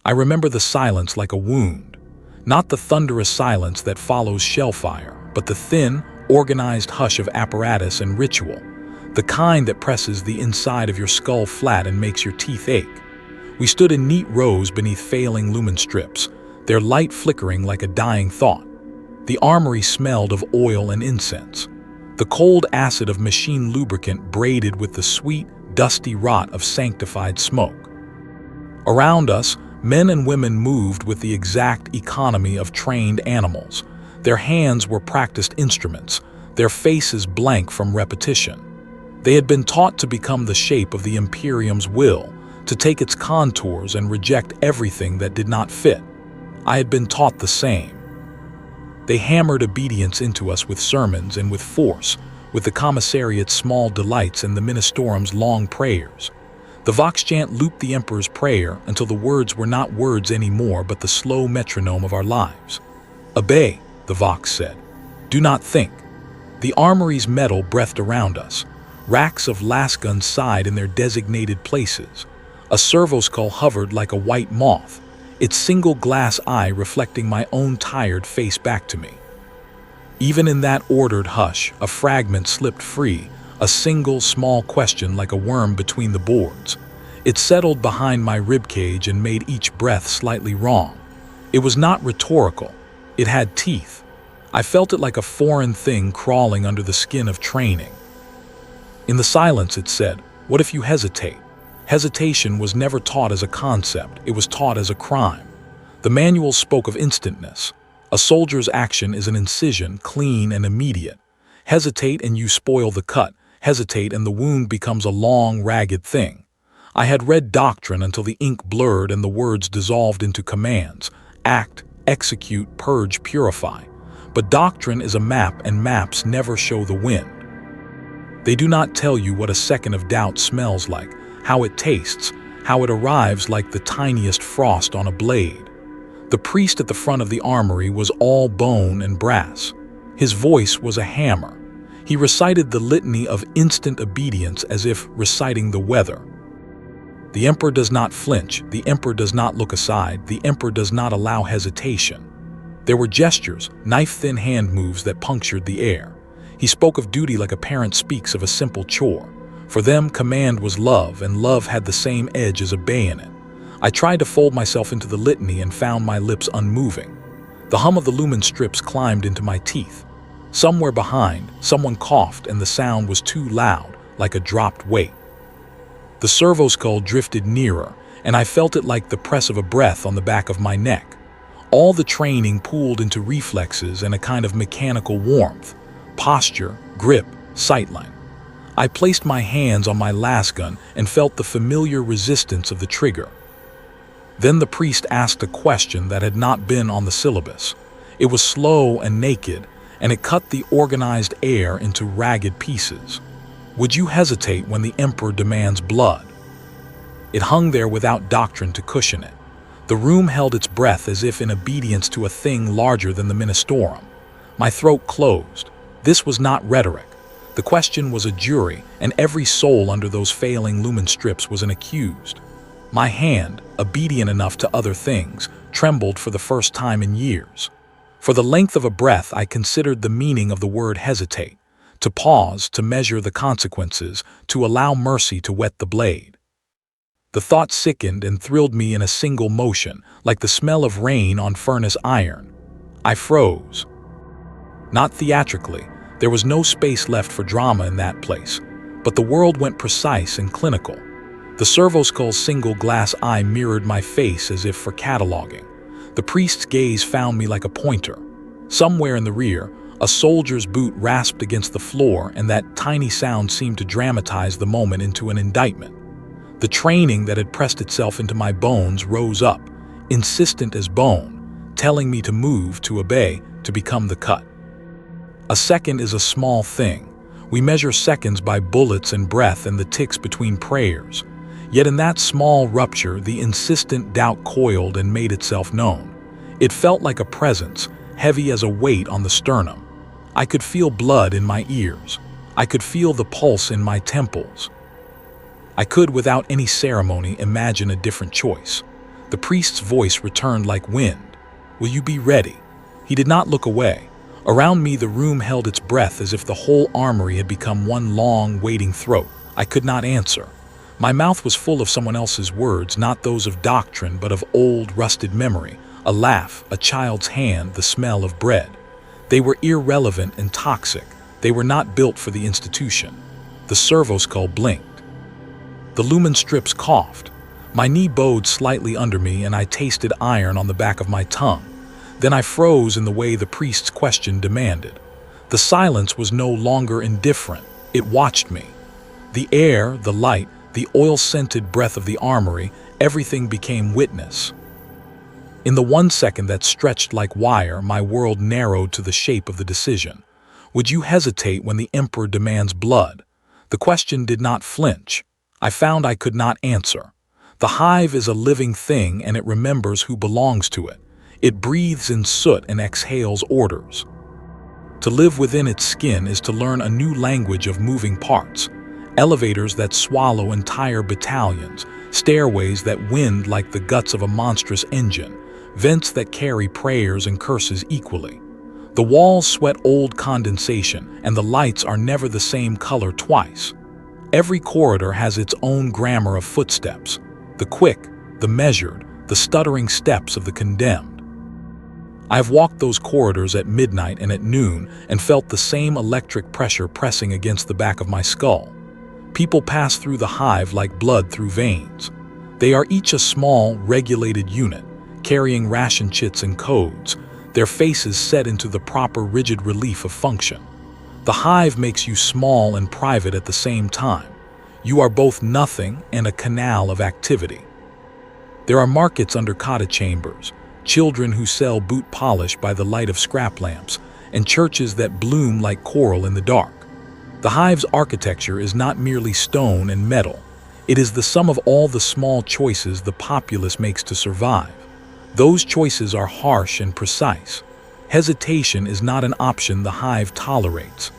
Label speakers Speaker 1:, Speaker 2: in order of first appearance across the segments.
Speaker 1: I remember the silence like a wound, not the thunderous silence that follows shellfire, but the thin, organized hush of apparatus and ritual, the kind that presses the inside of your skull flat and makes your teeth ache. We stood in neat rows beneath failing lumen strips, their light flickering like a dying thought. The armory smelled of oil and incense, the cold acid of machine lubricant braided with the sweet, dusty rot of sanctified smoke. Around us, men and women moved with the exact economy of trained animals. Their hands were practiced instruments, their faces blank from repetition. They had been taught to become the shape of the Imperium's will, to take its contours and reject everything that did not fit. I had been taught the same. They hammered obedience into us with sermons and with force, with the commissariat's small delights and the ministorum's long prayers. The vox chant looped the emperor's prayer until the words were not words anymore but the slow metronome of our lives. "Obey," the vox said. "Do not think." The armory's metal breathed around us. Racks of lasguns sighed in their designated places. A servoskull hovered like a white moth, its single glass eye reflecting my own tired face back to me. Even in that ordered hush, a fragment slipped free, a single small question like a worm between the boards. It settled behind my ribcage and made each breath slightly wrong. It was not rhetorical. It had teeth. I felt it like a foreign thing crawling under the skin of training. In the silence it said, "What if you hesitate?" Hesitation was never taught as a concept, it was taught as a crime. The manual spoke of instantness. A soldier's action is an incision, clean and immediate. Hesitate and you spoil the cut. Hesitate and the wound becomes a long, ragged thing. I had read doctrine until the ink blurred and the words dissolved into commands. Act, execute, purge, purify. But doctrine is a map and maps never show the wind. They do not tell you what a second of doubt smells like, how it tastes, how it arrives like the tiniest frost on a blade. The priest at the front of the armory was all bone and brass. His voice was a hammer. He recited the litany of instant obedience as if reciting the weather. The emperor does not flinch, the emperor does not look aside, the emperor does not allow hesitation. There were gestures, knife-thin hand moves that punctured the air. He spoke of duty like a parent speaks of a simple chore. For them, command was love, and love had the same edge as a bayonet. I tried to fold myself into the litany and found my lips unmoving. The hum of the lumen strips climbed into my teeth. Somewhere behind, someone coughed and the sound was too loud, like a dropped weight. The servoskull drifted nearer, and I felt it like the press of a breath on the back of my neck. All the training pooled into reflexes and a kind of mechanical warmth. Posture, grip, sightline. I placed my hands on my lasgun and felt the familiar resistance of the trigger. Then the priest asked a question that had not been on the syllabus. It was slow and naked, and it cut the organized air into ragged pieces. Would you hesitate when the emperor demands blood? It hung there without doctrine to cushion it. The room held its breath as if in obedience to a thing larger than the ministorum. My throat closed. This was not rhetoric. The question was a jury, and every soul under those failing lumen strips was an accused. My hand, obedient enough to other things, trembled for the first time in years. For the length of a breath, I considered the meaning of the word hesitate. To pause, to measure the consequences, to allow mercy to wet the blade. The thought sickened and thrilled me in a single motion, like the smell of rain on furnace iron. I froze. Not theatrically. There was no space left for drama in that place, but the world went precise and clinical. The servoskull's single glass eye mirrored my face as if for cataloging. The priest's gaze found me like a pointer. Somewhere in the rear, a soldier's boot rasped against the floor, and that tiny sound seemed to dramatize the moment into an indictment. The training that had pressed itself into my bones rose up, insistent as bone, telling me to move, to obey, to become the cut. A second is a small thing. We measure seconds by bullets and breath and the ticks between prayers. Yet in that small rupture, the insistent doubt coiled and made itself known. It felt like a presence, heavy as a weight on the sternum. I could feel blood in my ears. I could feel the pulse in my temples. I could, without any ceremony, imagine a different choice. The priest's voice returned like wind. "Will you be ready?" He did not look away. Around me, the room held its breath as if the whole armory had become one long, waiting throat. I could not answer. My mouth was full of someone else's words, not those of doctrine, but of old, rusted memory. A laugh, a child's hand, the smell of bread. They were irrelevant and toxic. They were not built for the institution. The servo skull blinked. The lumen strips coughed. My knee bowed slightly under me, and I tasted iron on the back of my tongue. Then I froze in the way the priest's question demanded. The silence was no longer indifferent. It watched me. The air, the light, the oil-scented breath of the armory, everything became witness. In the 1 second that stretched like wire, my world narrowed to the shape of the decision. Would you hesitate when the Emperor demands blood? The question did not flinch. I found I could not answer. The hive is a living thing, and it remembers who belongs to it. It breathes in soot and exhales orders. To live within its skin is to learn a new language of moving parts. Elevators that swallow entire battalions, stairways that wind like the guts of a monstrous engine, vents that carry prayers and curses equally. The walls sweat old condensation, and the lights are never the same color twice. Every corridor has its own grammar of footsteps, the quick, the measured, the stuttering steps of the condemned. I have walked those corridors at midnight and at noon and felt the same electric pressure pressing against the back of my skull. People pass through the hive like blood through veins. They are each a small, regulated unit, carrying ration chits and codes, their faces set into the proper rigid relief of function. The hive makes you small and private at the same time. You are both nothing and a canal of activity. There are markets under cotta chambers, children who sell boot polish by the light of scrap lamps, and churches that bloom like coral in the dark. The hive's architecture is not merely stone and metal. It is the sum of all the small choices the populace makes to survive. Those choices are harsh and precise. Hesitation is not an option the hive tolerates.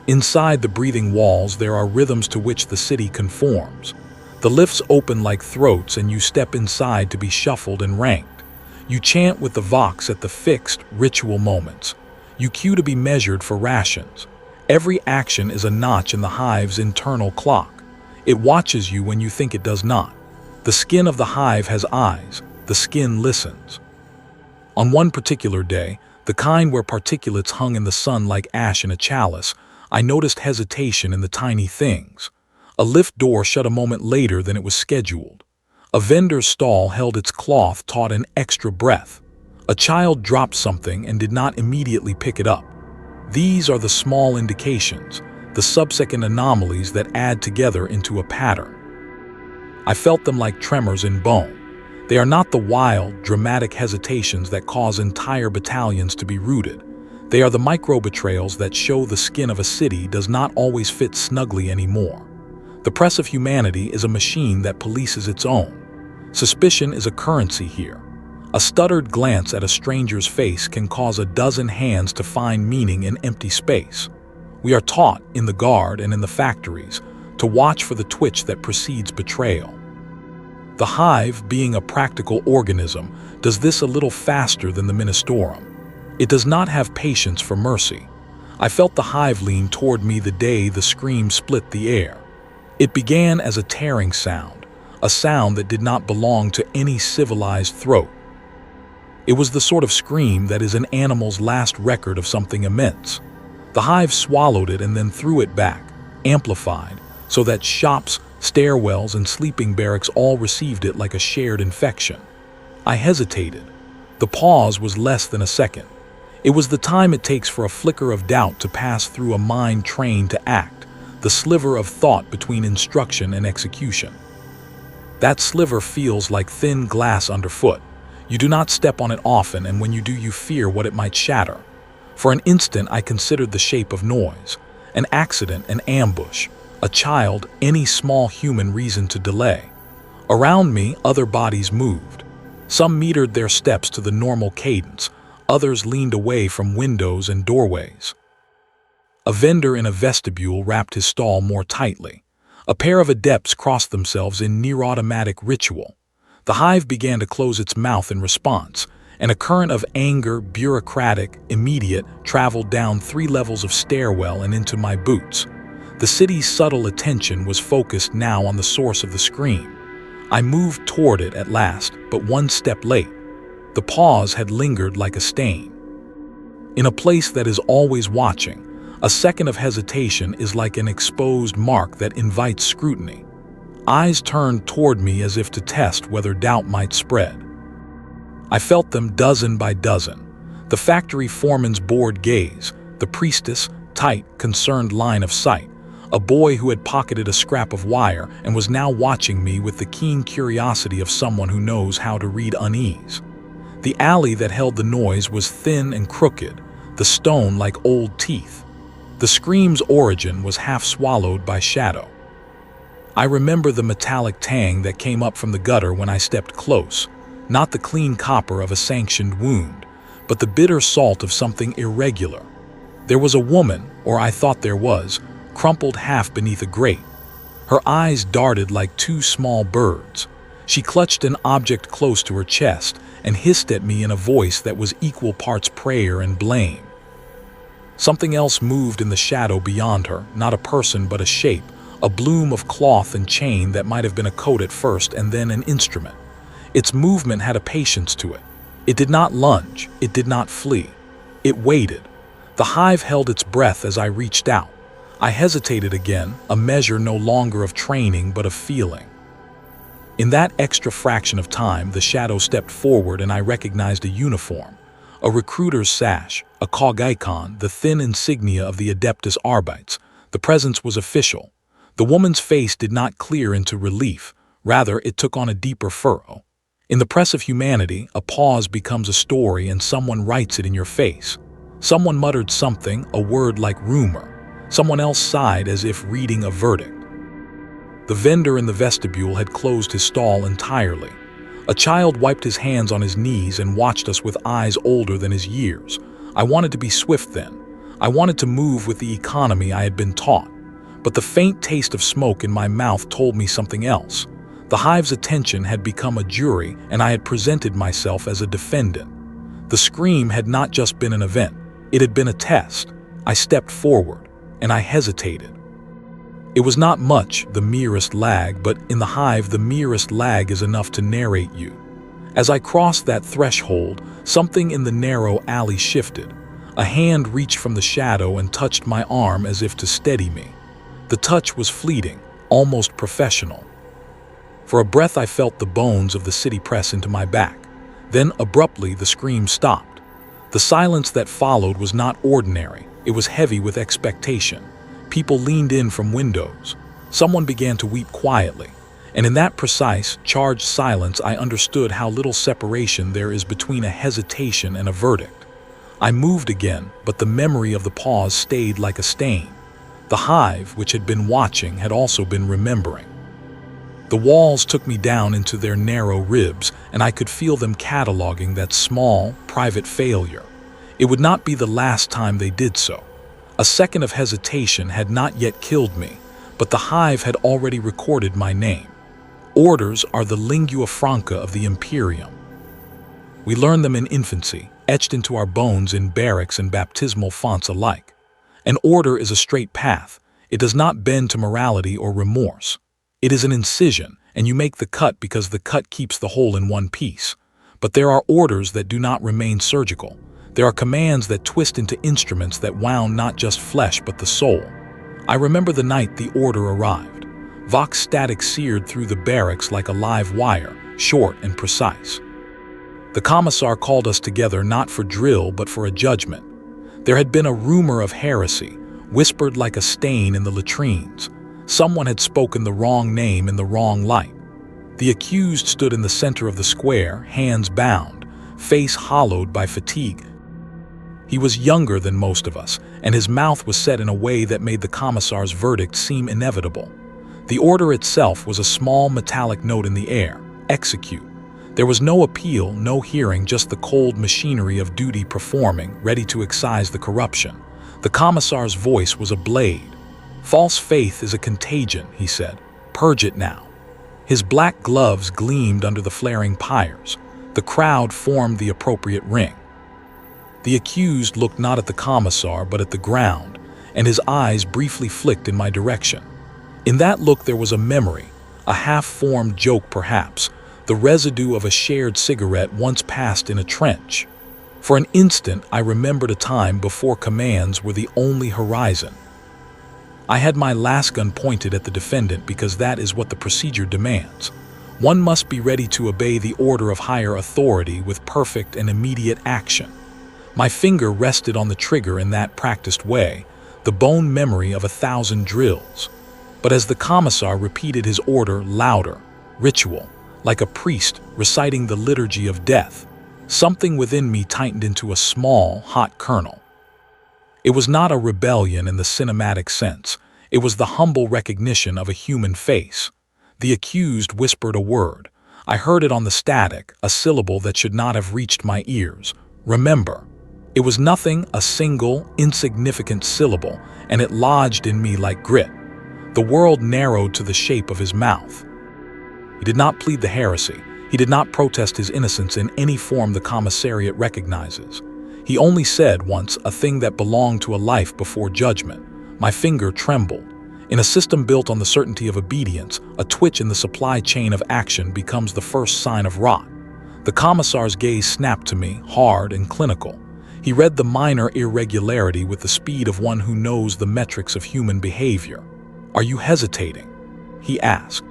Speaker 1: Inside the breathing walls, there are rhythms to which the city conforms. The lifts open like throats, and you step inside to be shuffled and ranked. You chant with the vox at the fixed, ritual moments. You queue to be measured for rations. Every action is a notch in the hive's internal clock. It watches you when you think it does not. The skin of the hive has eyes. The skin listens. On one particular day, the kind where particulates hung in the sun like ash in a chalice, I noticed hesitation in the tiny things. A lift door shut a moment later than it was scheduled. A vendor's stall held its cloth taut an extra breath. A child dropped something and did not immediately pick it up. These are the small indications, the sub-second anomalies that add together into a pattern. I felt them like tremors in bone. They are not the wild, dramatic hesitations that cause entire battalions to be rooted. They are the micro-betrayals that show the skin of a city does not always fit snugly anymore. The press of humanity is a machine that polices its own. Suspicion is a currency here. A stuttered glance at a stranger's face can cause a dozen hands to find meaning in empty space. We are taught, in the guard and in the factories, to watch for the twitch that precedes betrayal. The hive, being a practical organism, does this a little faster than the Ministorum. It does not have patience for mercy. I felt the hive lean toward me the day the scream split the air. It began as a tearing sound, a sound that did not belong to any civilized throat. It was the sort of scream that is an animal's last record of something immense. The hive swallowed it and then threw it back, amplified, so that shops, stairwells, and sleeping barracks all received it like a shared infection. I hesitated. The pause was less than a second. It was the time it takes for a flicker of doubt to pass through a mind trained to act, the sliver of thought between instruction and execution. That sliver feels like thin glass underfoot. You do not step on it often, and when you do, you fear what it might shatter. For an instant, I considered the shape of noise, an accident, an ambush, a child, any small human reason to delay. Around me, other bodies moved. Some metered their steps to the normal cadence, others leaned away from windows and doorways. A vendor in a vestibule wrapped his stall more tightly. A pair of adepts crossed themselves in near-automatic ritual. The hive began to close its mouth in response, and a current of anger, bureaucratic, immediate, traveled down 3 levels of stairwell and into my boots. The city's subtle attention was focused now on the source of the scream. I moved toward it at last, but 1 step late. The pause had lingered like a stain. In a place that is always watching, a second of hesitation is like an exposed mark that invites scrutiny. Eyes turned toward me as if to test whether doubt might spread. I felt them dozen by dozen. The factory foreman's bored gaze, the priestess' tight, concerned line of sight, a boy who had pocketed a scrap of wire and was now watching me with the keen curiosity of someone who knows how to read unease. The alley that held the noise was thin and crooked, the stone like old teeth. The scream's origin was half swallowed by shadow. I remember the metallic tang that came up from the gutter when I stepped close, not the clean copper of a sanctioned wound, but the bitter salt of something irregular. There was a woman, or I thought there was, crumpled half beneath a grate. Her eyes darted like 2 small birds. She clutched an object close to her chest and hissed at me in a voice that was equal parts prayer and blame. Something else moved in the shadow beyond her, not a person but a shape, a bloom of cloth and chain that might have been a coat at first and then an instrument. Its movement had a patience to it. It did not lunge, it did not flee. It waited. The hive held its breath as I reached out. I hesitated again, a measure no longer of training but of feeling. In that extra fraction of time, the shadow stepped forward and I recognized a uniform, a recruiter's sash, a cog icon, the thin insignia of the Adeptus Arbites. The presence was official. The woman's face did not clear into relief, rather it took on a deeper furrow. In the press of humanity, a pause becomes a story and someone writes it in your face. Someone muttered something, a word like rumor. Someone else sighed as if reading a verdict. The vendor in the vestibule had closed his stall entirely. A child wiped his hands on his knees and watched us with eyes older than his years. I wanted to be swift then. I wanted to move with the economy I had been taught. But the faint taste of smoke in my mouth told me something else. The hive's attention had become a jury and I had presented myself as a defendant. The scream had not just been an event. It had been a test. I stepped forward, and I hesitated. It was not much, the merest lag, but in the hive the merest lag is enough to narrate you. As I crossed that threshold, something in the narrow alley shifted. A hand reached from the shadow and touched my arm as if to steady me. The touch was fleeting, almost professional. For a breath I felt the bones of the city press into my back. Then abruptly the scream stopped. The silence that followed was not ordinary, it was heavy with expectation. People leaned in from windows. Someone began to weep quietly. And in that precise, charged silence I understood how little separation there is between a hesitation and a verdict. I moved again, but the memory of the pause stayed like a stain. The hive, which had been watching, had also been remembering. The walls took me down into their narrow ribs, and I could feel them cataloging that small, private failure. It would not be the last time they did so. A second of hesitation had not yet killed me, but the hive had already recorded my name. Orders are the lingua franca of the Imperium. We learned them in infancy, etched into our bones in barracks and baptismal fonts alike. An order is a straight path. It does not bend to morality or remorse. It is an incision, and you make the cut because the cut keeps the hole in one piece. But there are orders that do not remain surgical. There are commands that twist into instruments that wound not just flesh but the soul. I remember the night the order arrived. Vox static seared through the barracks like a live wire, short and precise. The commissar called us together not for drill but for a judgment. There had been a rumor of heresy, whispered like a stain in the latrines. Someone had spoken the wrong name in the wrong light. The accused stood in the center of the square, hands bound, face hollowed by fatigue. He was younger than most of us, and his mouth was set in a way that made the commissar's verdict seem inevitable. The order itself was a small metallic note in the air, execute. There was no appeal, no hearing, just the cold machinery of duty performing, ready to excise the corruption. The commissar's voice was a blade. False faith is a contagion, he said. Purge it now. His black gloves gleamed under the flaring pyres. The crowd formed the appropriate ring. The accused looked not at the commissar but at the ground, and his eyes briefly flicked in my direction. In that look there was a memory, a half-formed joke perhaps, the residue of a shared cigarette once passed in a trench. For an instant I remembered a time before commands were the only horizon. I had my lasgun pointed at the defendant because that is what the procedure demands. One must be ready to obey the order of higher authority with perfect and immediate action. My finger rested on the trigger in that practiced way, the bone memory of 1,000 drills. But as the commissar repeated his order louder, ritual, like a priest reciting the liturgy of death, something within me tightened into a small, hot kernel. It was not a rebellion in the cinematic sense. It was the humble recognition of a human face. The accused whispered a word. I heard it on the static, a syllable that should not have reached my ears. Remember. It was nothing, a single, insignificant syllable, and it lodged in me like grit. The world narrowed to the shape of his mouth. He did not plead the heresy. He did not protest his innocence in any form the commissariat recognizes. He only said once a thing that belonged to a life before judgment. My finger trembled. In a system built on the certainty of obedience, a twitch in the supply chain of action becomes the first sign of rot. The commissar's gaze snapped to me, hard and clinical. He read the minor irregularity with the speed of one who knows the metrics of human behavior. "Are you hesitating?" he asked.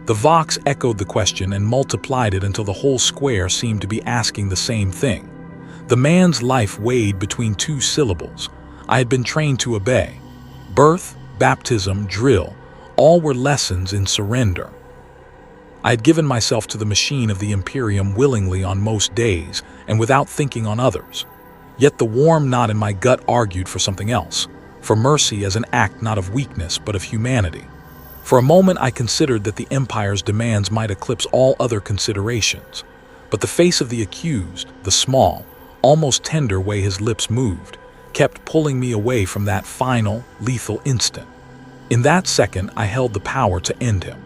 Speaker 1: The Vox echoed the question and multiplied it until the whole square seemed to be asking the same thing. The man's life weighed between two syllables. I had been trained to obey. Birth, baptism, drill, all were lessons in surrender. I had given myself to the machine of the Imperium willingly on most days and without thinking on others. Yet the warm knot in my gut argued for something else, for mercy as an act not of weakness but of humanity. For a moment I considered that the Empire's demands might eclipse all other considerations. But the face of the accused, the small, almost tender way his lips moved, kept pulling me away from that final, lethal instant. In that second I held the power to end him.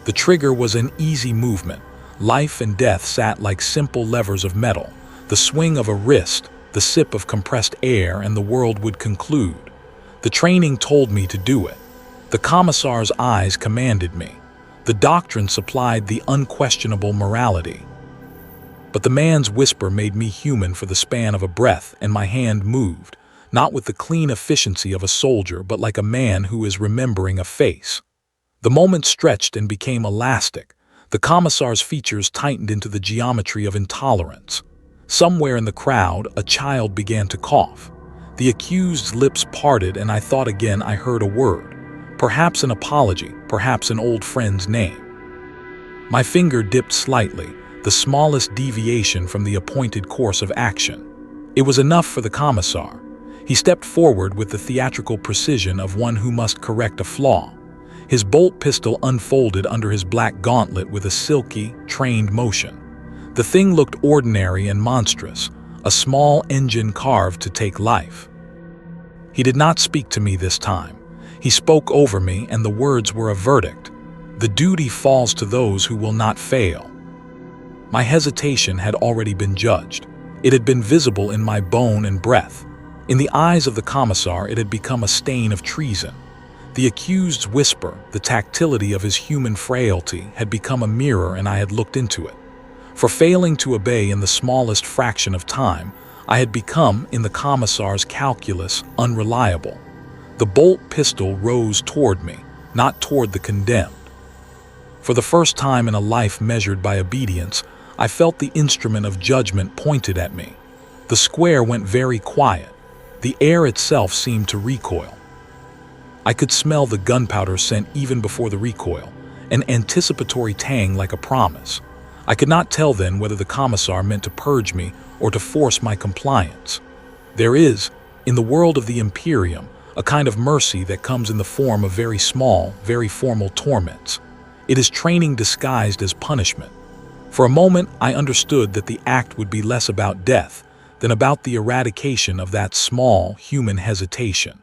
Speaker 1: The trigger was an easy movement. Life and death sat like simple levers of metal. The swing of a wrist, the sip of compressed air, and the world would conclude. The training told me to do it. The commissar's eyes commanded me. The doctrine supplied the unquestionable morality. But the man's whisper made me human for the span of a breath, and my hand moved, not with the clean efficiency of a soldier, but like a man who is remembering a face. The moment stretched and became elastic. The commissar's features tightened into the geometry of intolerance. Somewhere in the crowd, a child began to cough. The accused's lips parted, and I thought again I heard a word. Perhaps an apology, perhaps an old friend's name. My finger dipped slightly, the smallest deviation from the appointed course of action. It was enough for the commissar. He stepped forward with the theatrical precision of one who must correct a flaw. His bolt pistol unfolded under his black gauntlet with a silky, trained motion. The thing looked ordinary and monstrous, a small engine carved to take life. He did not speak to me this time. He spoke over me, and the words were a verdict. The duty falls to those who will not fail. My hesitation had already been judged. It had been visible in my bone and breath. In the eyes of the commissar, it had become a stain of treason. The accused's whisper, the tactility of his human frailty, had become a mirror, and I had looked into it. For failing to obey in the smallest fraction of time, I had become, in the commissar's calculus, unreliable. The bolt pistol rose toward me, not toward the condemned. For the first time in a life measured by obedience, I felt the instrument of judgment pointed at me. The square went very quiet. The air itself seemed to recoil. I could smell the gunpowder scent even before the recoil, an anticipatory tang like a promise. I could not tell then whether the commissar meant to purge me or to force my compliance. There is, in the world of the Imperium, a kind of mercy that comes in the form of very small, very formal torments. It is training disguised as punishment. For a moment, I understood that the act would be less about death than about the eradication of that small, human hesitation.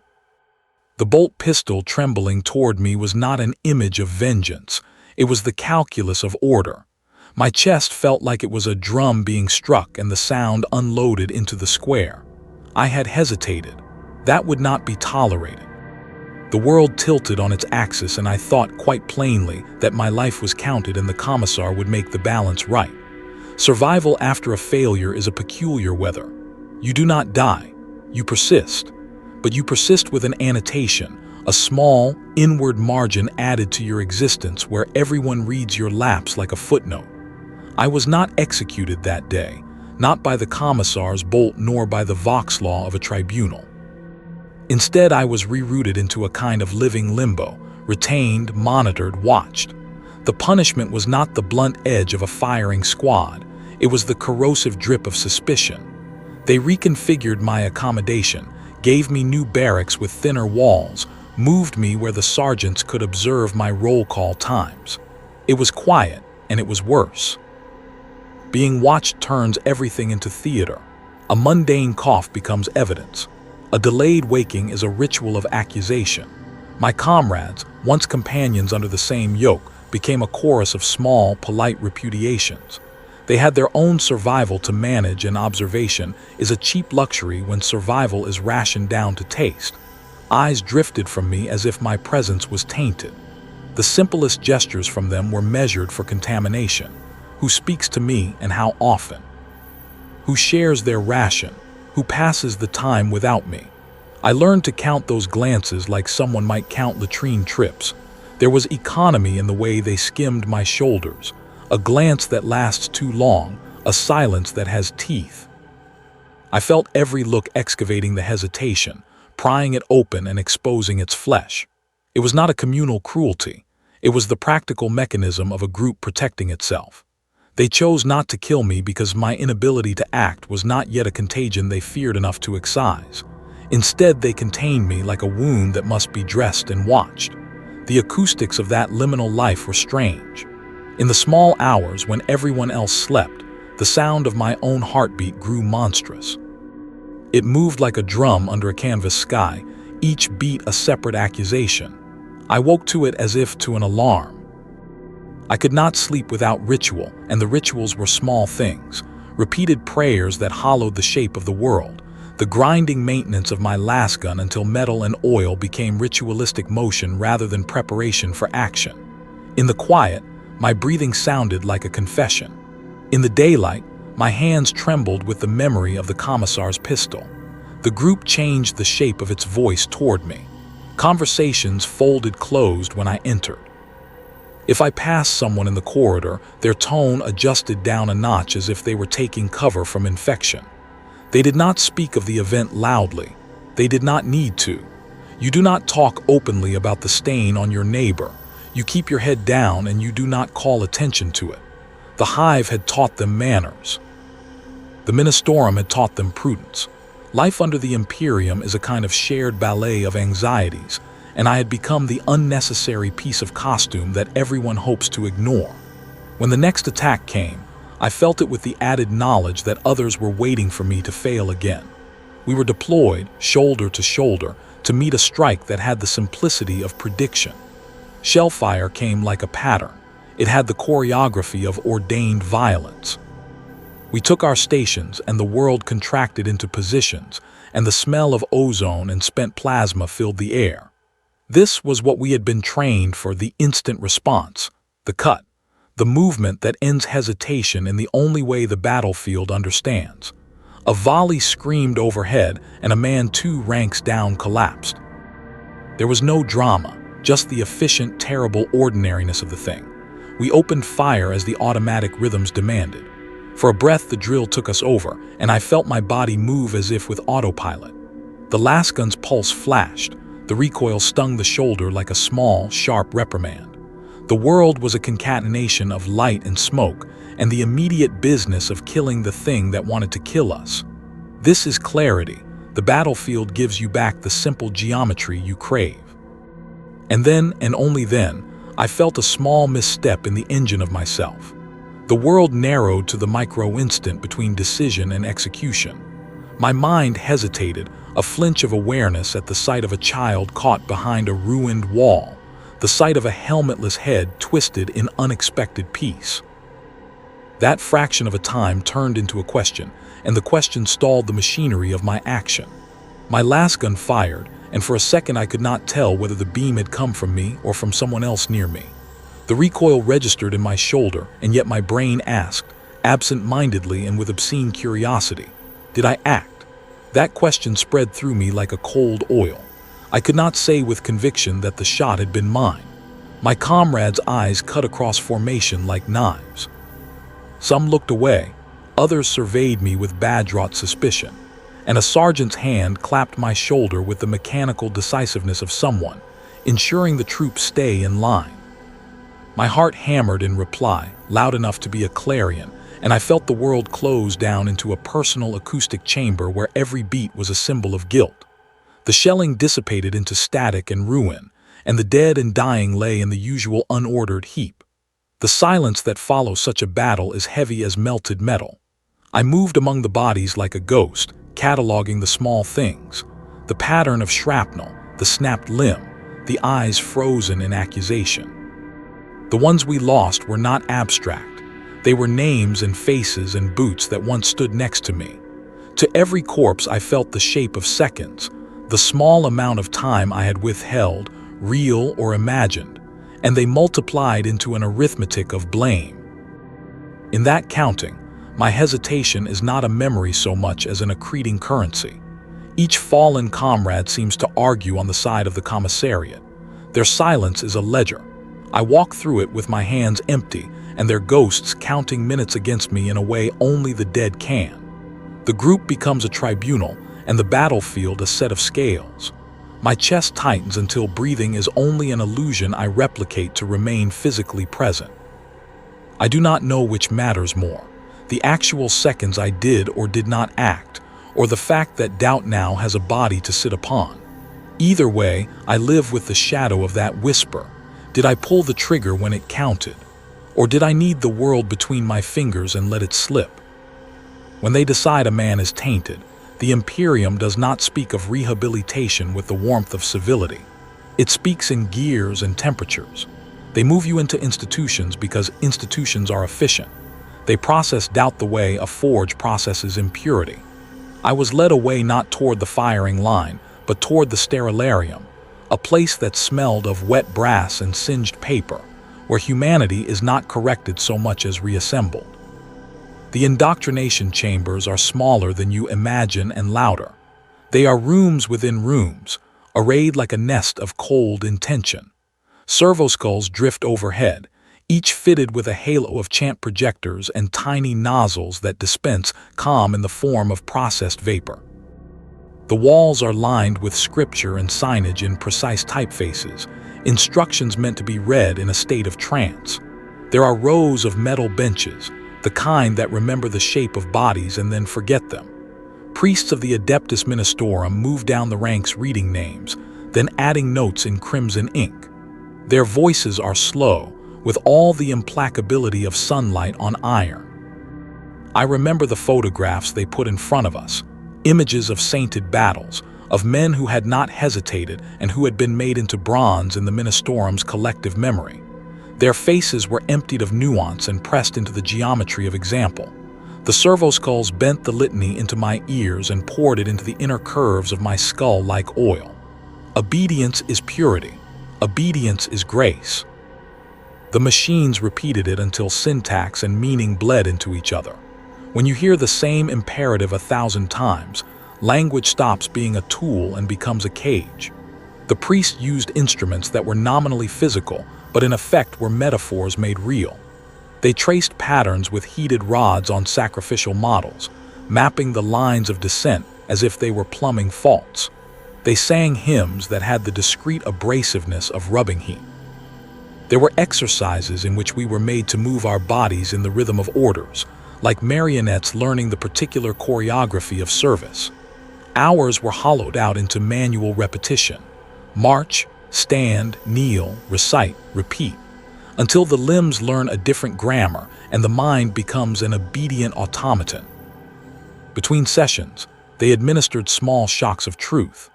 Speaker 1: The bolt pistol trembling toward me was not an image of vengeance. It was the calculus of order. My chest felt like it was a drum being struck and the sound unloaded into the square. I had hesitated. That would not be tolerated. The world tilted on its axis, and I thought quite plainly that my life was counted and the commissar would make the balance right. Survival after a failure is a peculiar weather. You do not die. You persist. But you persist with an annotation, a small, inward margin added to your existence where everyone reads your lapse like a footnote. I was not executed that day, not by the commissar's bolt nor by the vox law of a tribunal. Instead, I was rerouted into a kind of living limbo, retained, monitored, watched. The punishment was not the blunt edge of a firing squad, it was the corrosive drip of suspicion. They reconfigured my accommodation, gave me new barracks with thinner walls, moved me where the sergeants could observe my roll call times. It was quiet, and it was worse. Being watched turns everything into theater. A mundane cough becomes evidence. A delayed waking is a ritual of accusation. My comrades, once companions under the same yoke, became a chorus of small, polite repudiations. They had their own survival to manage, and observation is a cheap luxury when survival is rationed down to taste. Eyes drifted from me as if my presence was tainted. The simplest gestures from them were measured for contamination. Who speaks to me and how often? Who shares their ration? Who passes the time without me? I learned to count those glances like someone might count latrine trips. There was economy in the way they skimmed my shoulders, a glance that lasts too long, a silence that has teeth. I felt every look excavating the hesitation, prying it open and exposing its flesh. It was not a communal cruelty. It was the practical mechanism of a group protecting itself. They chose not to kill me because my inability to act was not yet a contagion they feared enough to excise. Instead, they contained me like a wound that must be dressed and watched. The acoustics of that liminal life were strange. In the small hours when everyone else slept, the sound of my own heartbeat grew monstrous. It moved like a drum under a canvas sky, each beat a separate accusation. I woke to it as if to an alarm. I could not sleep without ritual, and the rituals were small things, repeated prayers that hollowed the shape of the world, the grinding maintenance of my lasgun until metal and oil became ritualistic motion rather than preparation for action. In the quiet, my breathing sounded like a confession. In the daylight, my hands trembled with the memory of the commissar's pistol. The group changed the shape of its voice toward me. Conversations folded closed when I entered. If I passed someone in the corridor, their tone adjusted down a notch as if they were taking cover from infection. They did not speak of the event loudly. They did not need to. You do not talk openly about the stain on your neighbor. You keep your head down and you do not call attention to it. The hive had taught them manners. The Ministorum had taught them prudence. Life under the Imperium is a kind of shared ballet of anxieties, and I had become the unnecessary piece of costume that everyone hopes to ignore. When the next attack came, I felt it with the added knowledge that others were waiting for me to fail again. We were deployed, shoulder to shoulder, to meet a strike that had the simplicity of prediction. Shellfire came like a pattern. It had the choreography of ordained violence. We took our stations, and the world contracted into positions, and the smell of ozone and spent plasma filled the air. This was what we had been trained for: the instant response, the cut, the movement that ends hesitation in the only way the battlefield understands. A volley screamed overhead, and a man 2 ranks down collapsed. There was no drama, just the efficient, terrible ordinariness of the thing. We opened fire as the automatic rhythms demanded. For a breath, the drill took us over, and I felt my body move as if with autopilot. The lasgun's pulse flashed. The recoil stung the shoulder like a small, sharp reprimand. The world was a concatenation of light and smoke, and the immediate business of killing the thing that wanted to kill us. This is clarity. The battlefield gives you back the simple geometry you crave. And then, and only then, I felt a small misstep in the engine of myself. The world narrowed to the micro-instant between decision and execution. My mind hesitated, a flinch of awareness at the sight of a child caught behind a ruined wall. the sight of a helmetless head twisted in unexpected peace. That fraction of a time turned into a question, and the question stalled the machinery of my action. My last gun fired, and for a second I could not tell whether the beam had come from me or from someone else near me. The recoil registered in my shoulder, and yet my brain asked, absent-mindedly and with obscene curiosity, did I act? That question spread through me like a cold oil. I could not say with conviction that the shot had been mine. My comrades' eyes cut across formation like knives. Some looked away, others surveyed me with badge-wrought suspicion, and a sergeant's hand clapped my shoulder with the mechanical decisiveness of someone, ensuring the troops stay in line. My heart hammered in reply, loud enough to be a clarion, and I felt the world close down into a personal acoustic chamber where every beat was a symbol of guilt. The shelling dissipated into static and ruin, and the dead and dying lay in the usual unordered heap. The silence that follows such a battle is heavy as melted metal. I moved among the bodies like a ghost, cataloging the small things, the pattern of shrapnel, the snapped limb, the eyes frozen in accusation. The ones we lost were not abstract. They were names and faces and boots that once stood next to me. To every corpse I felt the shape of seconds, the small amount of time I had withheld, real or imagined, and they multiplied into an arithmetic of blame. In that counting, my hesitation is not a memory so much as an accreting currency. Each fallen comrade seems to argue on the side of the commissariat. Their silence is a ledger. I walk through it with my hands empty, and their ghosts counting minutes against me in a way only the dead can. The group becomes a tribunal, and the battlefield a set of scales. My chest tightens until breathing is only an illusion I replicate to remain physically present. I do not know which matters more, the actual seconds I did or did not act, or the fact that doubt now has a body to sit upon. Either way, I live with the shadow of that whisper. Did I pull the trigger when it counted? Or did I knead the world between my fingers and let it slip? When they decide a man is tainted, the Imperium does not speak of rehabilitation with the warmth of civility. It speaks in gears and temperatures. They move you into institutions because institutions are efficient. They process doubt the way a forge processes impurity. I was led away not toward the firing line, but toward the sterilarium, a place that smelled of wet brass and singed paper, where humanity is not corrected so much as reassembled. The indoctrination chambers are smaller than you imagine and louder. They are rooms within rooms, arrayed like a nest of cold intention. Servoskulls drift overhead, each fitted with a halo of chant projectors and tiny nozzles that dispense calm in the form of processed vapor. The walls are lined with scripture and signage in precise typefaces, instructions meant to be read in a state of trance. There are rows of metal benches, the kind that remember the shape of bodies and then forget them. Priests of the Adeptus Ministorum move down the ranks reading names, then adding notes in crimson ink. Their voices are slow, with all the implacability of sunlight on iron. I remember the photographs they put in front of us, images of sainted battles, of men who had not hesitated and who had been made into bronze in the Ministorum's collective memory. Their faces were emptied of nuance and pressed into the geometry of example. The servoskulls bent the litany into my ears and poured it into the inner curves of my skull like oil. Obedience is purity. Obedience is grace. The machines repeated it until syntax and meaning bled into each other. When you hear the same imperative 1,000 times, language stops being a tool and becomes a cage. The priest used instruments that were nominally physical, but in effect were metaphors made real. They traced patterns with heated rods on sacrificial models, mapping the lines of descent as if they were plumbing faults. They sang hymns that had the discreet abrasiveness of rubbing heat. There were exercises in which we were made to move our bodies in the rhythm of orders, like marionettes learning the particular choreography of service. Hours were hollowed out into manual repetition. March, stand, kneel, recite, repeat, until the limbs learn a different grammar and the mind becomes an obedient automaton. Between sessions, they administered small shocks of truth.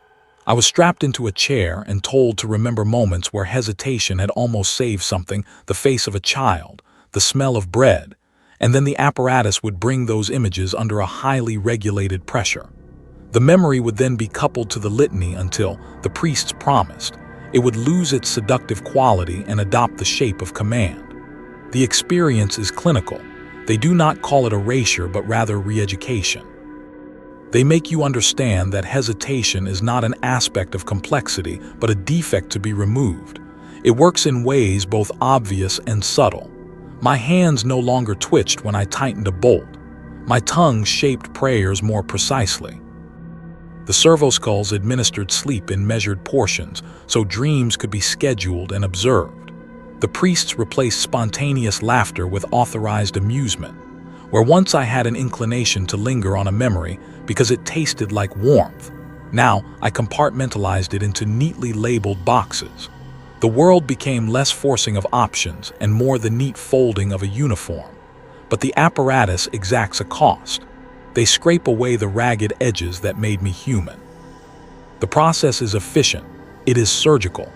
Speaker 1: I was strapped into a chair and told to remember moments where hesitation had almost saved something, the face of a child, the smell of bread, and then the apparatus would bring those images under a highly regulated pressure. The memory would then be coupled to the litany until, the priests promised, it would lose its seductive quality and adopt the shape of command. The experience is clinical. They do not call it erasure but rather re-education. They make you understand that hesitation is not an aspect of complexity but a defect to be removed. It works in ways both obvious and subtle. My hands no longer twitched when I tightened a bolt. My tongue shaped prayers more precisely. The servoskulls administered sleep in measured portions, so dreams could be scheduled and observed. The priests replaced spontaneous laughter with authorized amusement, where once I had an inclination to linger on a memory because it tasted like warmth. Now I compartmentalized it into neatly labeled boxes. The world became less forcing of options and more the neat folding of a uniform. But the apparatus exacts a cost. They scrape away the ragged edges that made me human. The process is efficient. It is surgical.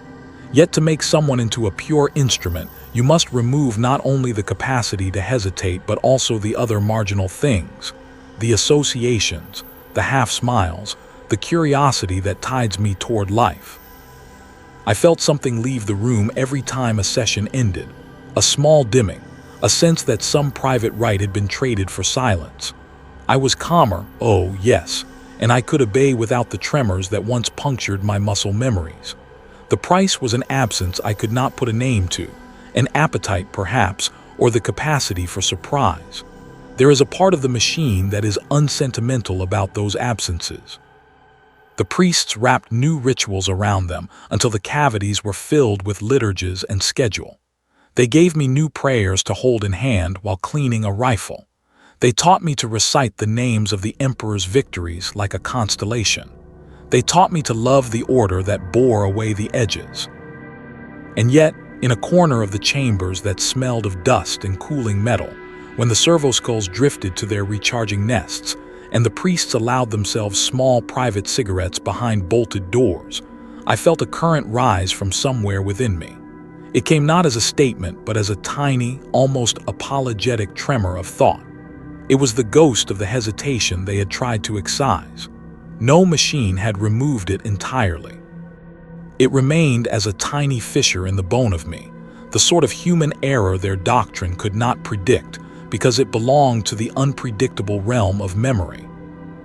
Speaker 1: Yet to make someone into a pure instrument, you must remove not only the capacity to hesitate but also the other marginal things, the associations, the half-smiles, the curiosity that tides me toward life. I felt something leave the room every time a session ended, a small dimming, a sense that some private right had been traded for silence. I was calmer, oh yes, and I could obey without the tremors that once punctured my muscle memories. The price was an absence I could not put a name to, an appetite perhaps, or the capacity for surprise. There is a part of the machine that is unsentimental about those absences. The priests wrapped new rituals around them until the cavities were filled with liturgies and schedule. They gave me new prayers to hold in hand while cleaning a rifle. They taught me to recite the names of the emperor's victories like a constellation. They taught me to love the order that bore away the edges. And yet, in a corner of the chambers that smelled of dust and cooling metal, when the servoskulls drifted to their recharging nests, and the priests allowed themselves small private cigarettes behind bolted doors, I felt a current rise from somewhere within me. It came not as a statement, but as a tiny, almost apologetic tremor of thought. It was the ghost of the hesitation they had tried to excise. No machine had removed it entirely. It remained as a tiny fissure in the bone of me, the sort of human error their doctrine could not predict because it belonged to the unpredictable realm of memory.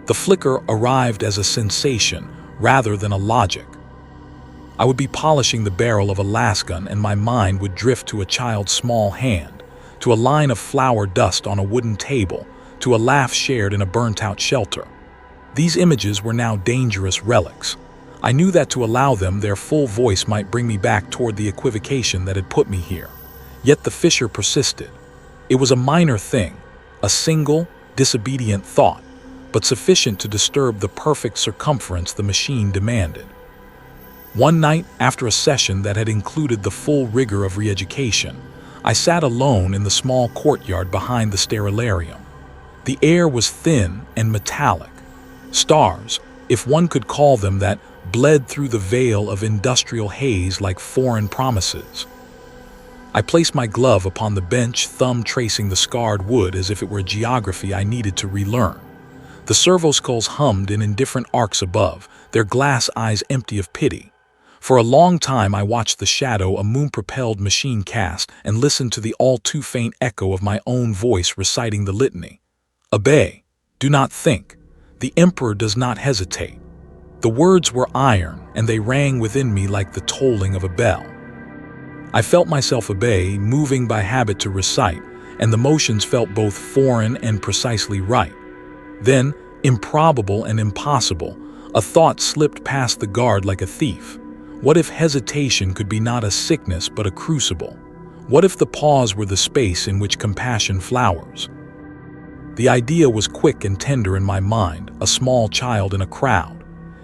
Speaker 1: The flicker arrived as a sensation rather than a logic. I would be polishing the barrel of a lasgun and my mind would drift to a child's small hand, to a line of flour dust on a wooden table, to a laugh shared in a burnt-out shelter. These images were now dangerous relics. I knew that to allow them, their full voice might bring me back toward the equivocation that had put me here. Yet the fissure persisted. It was a minor thing, a single, disobedient thought, but sufficient to disturb the perfect circumference the machine demanded. One night, after a session that had included the full rigor of re-education, I sat alone in the small courtyard behind the sterilarium. The air was thin and metallic. Stars, if one could call them that, bled through the veil of industrial haze like foreign promises. I placed my glove upon the bench, thumb tracing the scarred wood as if it were geography I needed to relearn. The servoskulls hummed in indifferent arcs above, their glass eyes empty of pity. For a long time I watched the shadow a moon-propelled machine cast and listened to the all-too-faint echo of my own voice reciting the litany. Obey. Do not think. The emperor does not hesitate. The words were iron, and they rang within me like the tolling of a bell. I felt myself obey, moving by habit to recite, and the motions felt both foreign and precisely right. Then, improbable and impossible, a thought slipped past the guard like a thief. What if hesitation could be not a sickness but a crucible? What if the pause were the space in which compassion flowers? The idea was quick and tender in my mind, a small child in a crowd.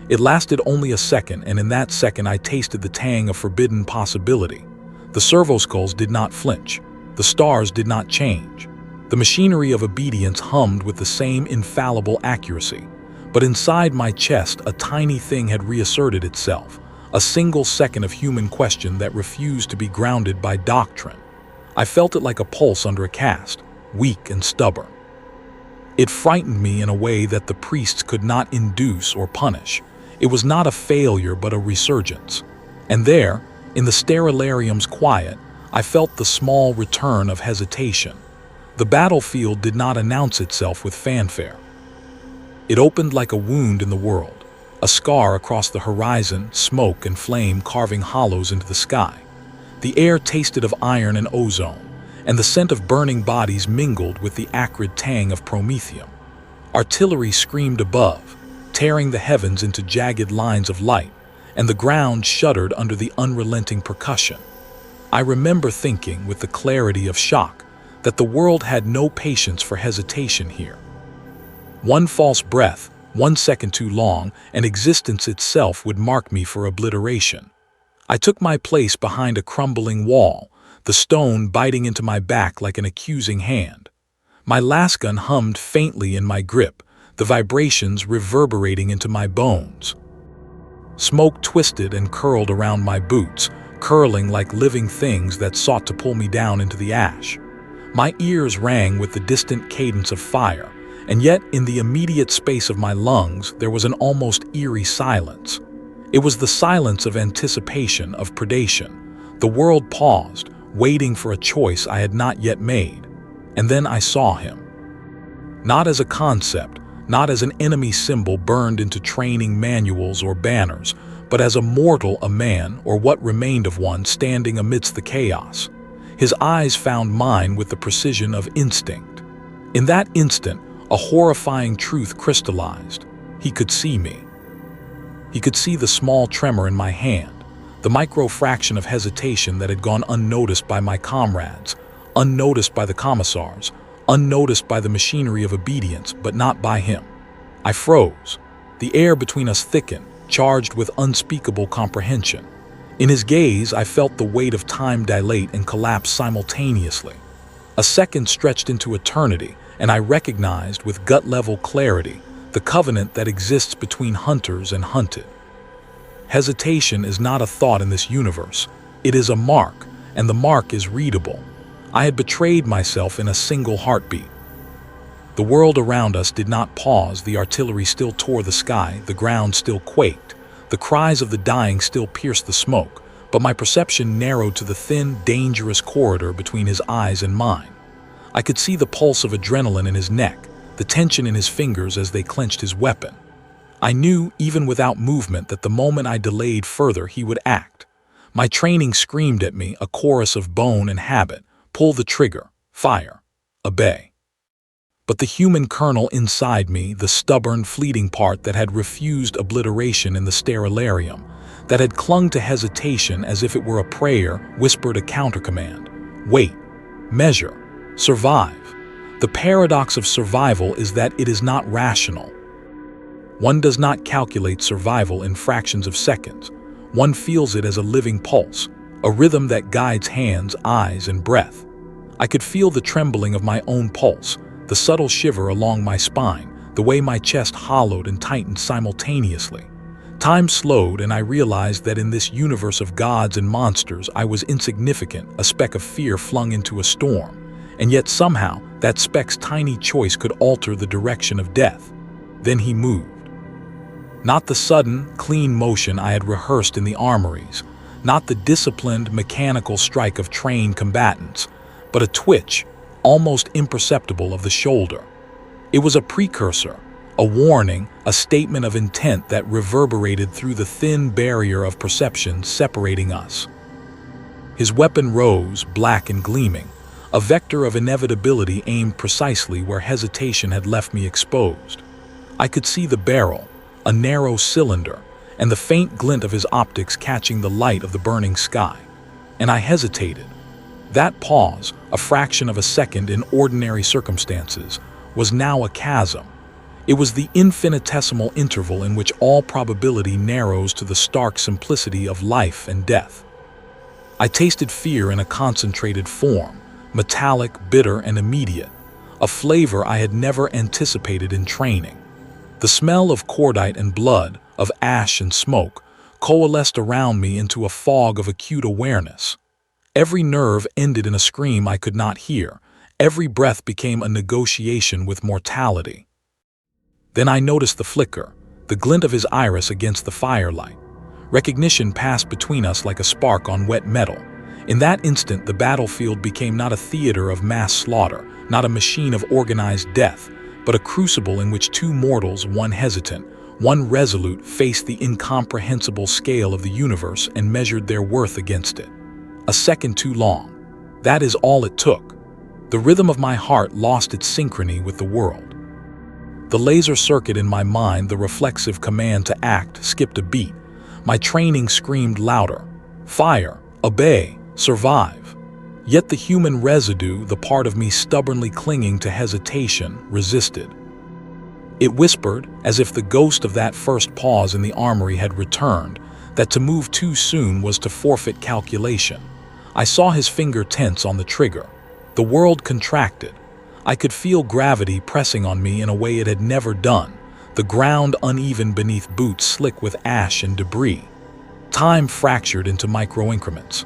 Speaker 1: It lasted only a second, and in that second I tasted the tang of forbidden possibility. The servoskulls did not flinch. The stars did not change. The machinery of obedience hummed with the same infallible accuracy. But inside my chest, a tiny thing had reasserted itself, a single second of human question that refused to be grounded by doctrine. I felt it like a pulse under a cast, weak and stubborn. It frightened me in a way that the priests could not induce or punish. It was not a failure but a resurgence. And there, in the sterilarium's quiet, I felt the small return of hesitation. The battlefield did not announce itself with fanfare. It opened like a wound in the world, a scar across the horizon, smoke and flame carving hollows into the sky. The air tasted of iron and ozone, and the scent of burning bodies mingled with the acrid tang of promethium. Artillery screamed above, tearing the heavens into jagged lines of light, and the ground shuddered under the unrelenting percussion. I remember thinking, with the clarity of shock, that the world had no patience for hesitation here. One false breath, 1 second too long, and existence itself would mark me for obliteration. I took my place behind a crumbling wall, the stone biting into my back like an accusing hand. My lasgun hummed faintly in my grip, the vibrations reverberating into my bones. Smoke twisted and curled around my boots, curling like living things that sought to pull me down into the ash. My ears rang with the distant cadence of fire, and yet in the immediate space of my lungs there was an almost eerie silence. It was the silence of anticipation, of predation. The world paused, waiting for a choice I had not yet made. And then I saw him. Not as a concept, not as an enemy symbol burned into training manuals or banners, but as a mortal, a man, or what remained of one, standing amidst the chaos. His eyes found mine with the precision of instinct. In that instant, a horrifying truth crystallized. He could see me. He could see the small tremor in my hand, the micro-fraction of hesitation that had gone unnoticed by my comrades, unnoticed by the commissars, unnoticed by the machinery of obedience, but not by him. I froze. The air between us thickened, charged with unspeakable comprehension. In his gaze, I felt the weight of time dilate and collapse simultaneously. A second stretched into eternity, and I recognized with gut-level clarity the covenant that exists between hunters and hunted. Hesitation is not a thought in this universe. It is a mark, and the mark is readable. I had betrayed myself in a single heartbeat. The world around us did not pause. The artillery still tore the sky, the ground still quaked, the cries of the dying still pierced the smoke, but my perception narrowed to the thin, dangerous corridor between his eyes and mine. I could see the pulse of adrenaline in his neck, the tension in his fingers as they clenched his weapon. I knew, even without movement, that the moment I delayed further, he would act. My training screamed at me, a chorus of bone and habit: pull the trigger, fire, obey. But the human kernel inside me, the stubborn, fleeting part that had refused obliteration in the sterilarium, that had clung to hesitation as if it were a prayer, whispered a countercommand: wait, measure, survive. The paradox of survival is that it is not rational. One does not calculate survival in fractions of seconds. One feels it as a living pulse, a rhythm that guides hands, eyes, and breath. I could feel the trembling of my own pulse, the subtle shiver along my spine, the way my chest hollowed and tightened simultaneously. Time slowed, and I realized that in this universe of gods and monsters I was insignificant, a speck of fear flung into a storm. And yet somehow, that speck's tiny choice could alter the direction of death. Then he moved. Not the sudden, clean motion I had rehearsed in the armories, not the disciplined, mechanical strike of trained combatants, but a twitch, almost imperceptible, of the shoulder. It was a precursor, a warning, a statement of intent that reverberated through the thin barrier of perception separating us. His weapon rose, black and gleaming, a vector of inevitability aimed precisely where hesitation had left me exposed. I could see the barrel, a narrow cylinder, and the faint glint of his optics catching the light of the burning sky. And I hesitated. That pause, a fraction of a second in ordinary circumstances, was now a chasm. It was the infinitesimal interval in which all probability narrows to the stark simplicity of life and death. I tasted fear in a concentrated form, metallic, bitter, and immediate, a flavor I had never anticipated in training. The smell of cordite and blood, of ash and smoke, coalesced around me into a fog of acute awareness. Every nerve ended in a scream I could not hear. Every breath became a negotiation with mortality. Then I noticed the flicker, the glint of his iris against the firelight. Recognition passed between us like a spark on wet metal. In that instant, the battlefield became not a theater of mass slaughter, not a machine of organized death, but a crucible in which two mortals, one hesitant, one resolute, faced the incomprehensible scale of the universe and measured their worth against it. A second too long. That is all it took. The rhythm of my heart lost its synchrony with the world. The laser circuit in my mind, the reflexive command to act, skipped a beat. My training screamed louder. Fire, obey, survive. Yet the human residue, the part of me stubbornly clinging to hesitation, resisted. It whispered, as if the ghost of that first pause in the armory had returned, that to move too soon was to forfeit calculation. I saw his finger tense on the trigger. The world contracted. I could feel gravity pressing on me in a way it had never done, the ground uneven beneath boots slick with ash and debris. Time fractured into micro-increments.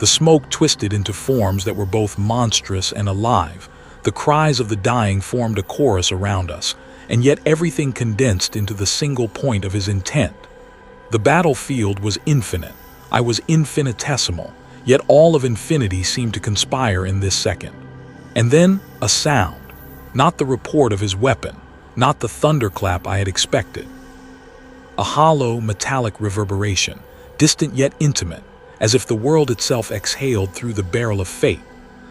Speaker 1: The smoke twisted into forms that were both monstrous and alive. The cries of the dying formed a chorus around us, and yet everything condensed into the single point of his intent. The battlefield was infinite. I was infinitesimal, yet all of infinity seemed to conspire in this second. And then, a sound. Not the report of his weapon, not the thunderclap I had expected. A hollow, metallic reverberation, distant yet intimate, as if the world itself exhaled through the barrel of fate.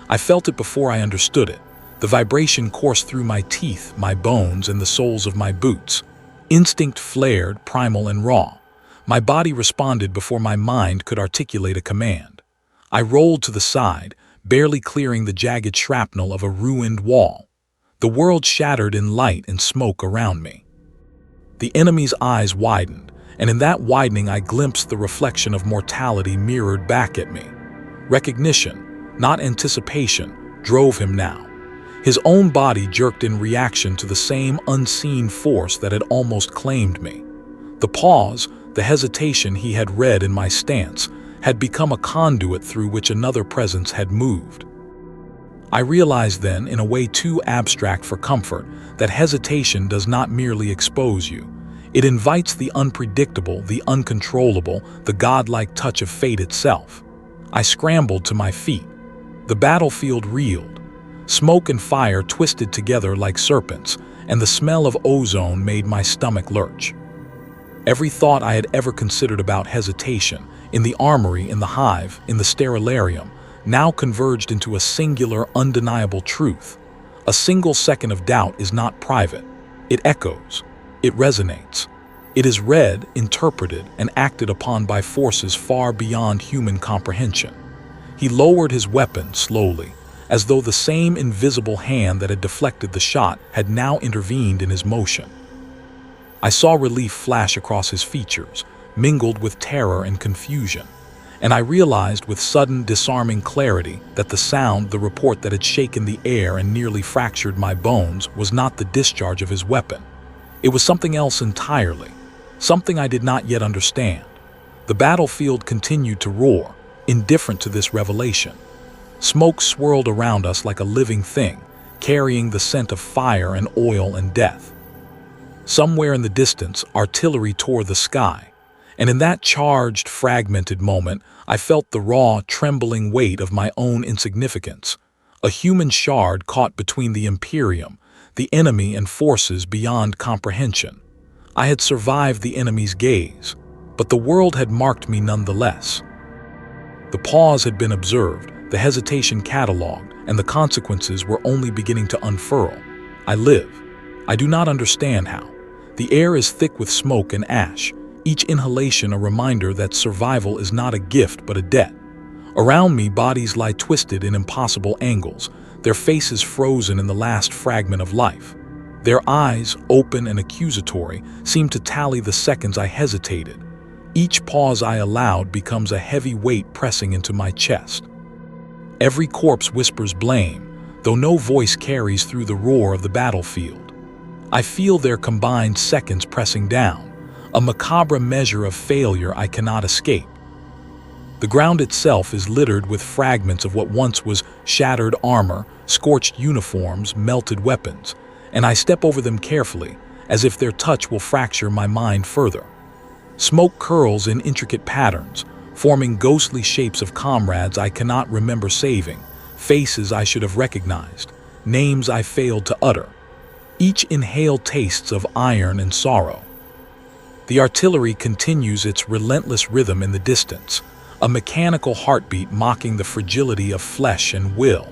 Speaker 1: I felt it before I understood it. The vibration coursed through my teeth, my bones, and the soles of my boots. Instinct flared, primal and raw. My body responded before my mind could articulate a command. I rolled to the side, barely clearing the jagged shrapnel of a ruined wall. The world shattered in light and smoke around me. The enemy's eyes widened, and in that widening I glimpsed the reflection of mortality mirrored back at me. Recognition, not anticipation, drove him now. His own body jerked in reaction to the same unseen force that had almost claimed me. The pause, the hesitation he had read in my stance, had become a conduit through which another presence had moved. I realized then, in a way too abstract for comfort, that hesitation does not merely expose you. It invites the unpredictable, the uncontrollable, the godlike touch of fate itself. I scrambled to my feet. The battlefield reeled. Smoke and fire twisted together like serpents, and the smell of ozone made my stomach lurch. Every thought I had ever considered about hesitation, in the armory, in the hive, in the sterilarium, now converged into a singular, undeniable truth. A single second of doubt is not private. It echoes. It resonates. It is read, interpreted, and acted upon by forces far beyond human comprehension. He lowered his weapon slowly, as though the same invisible hand that had deflected the shot had now intervened in his motion. I saw relief flash across his features, mingled with terror and confusion, and I realized with sudden, disarming clarity that the sound, the report that had shaken the air and nearly fractured my bones, was not the discharge of his weapon. It was something else entirely, something I did not yet understand. The battlefield continued to roar, indifferent to this revelation. Smoke swirled around us like a living thing, carrying the scent of fire and oil and death. Somewhere in the distance, artillery tore the sky, and in that charged, fragmented moment, I felt the raw, trembling weight of my own insignificance. A human shard caught between the Imperium, the enemy, and forces beyond comprehension. I had survived the enemy's gaze, but the world had marked me nonetheless. The pause had been observed, the hesitation catalogued, and the consequences were only beginning to unfurl. I live. I do not understand how. The air is thick with smoke and ash, each inhalation a reminder that survival is not a gift but a debt. Around me, bodies lie twisted in impossible angles, their faces frozen in the last fragment of life. Their eyes, open and accusatory, seem to tally the seconds I hesitated. Each pause I allowed becomes a heavy weight pressing into my chest. Every corpse whispers blame, though no voice carries through the roar of the battlefield. I feel their combined seconds pressing down, a macabre measure of failure I cannot escape. The ground itself is littered with fragments of what once was shattered armor, scorched uniforms, melted weapons, and I step over them carefully, as if their touch will fracture my mind further. Smoke curls in intricate patterns, forming ghostly shapes of comrades I cannot remember saving, faces I should have recognized, names I failed to utter. Each inhale tastes of iron and sorrow. The artillery continues its relentless rhythm in the distance, a mechanical heartbeat mocking the fragility of flesh and will.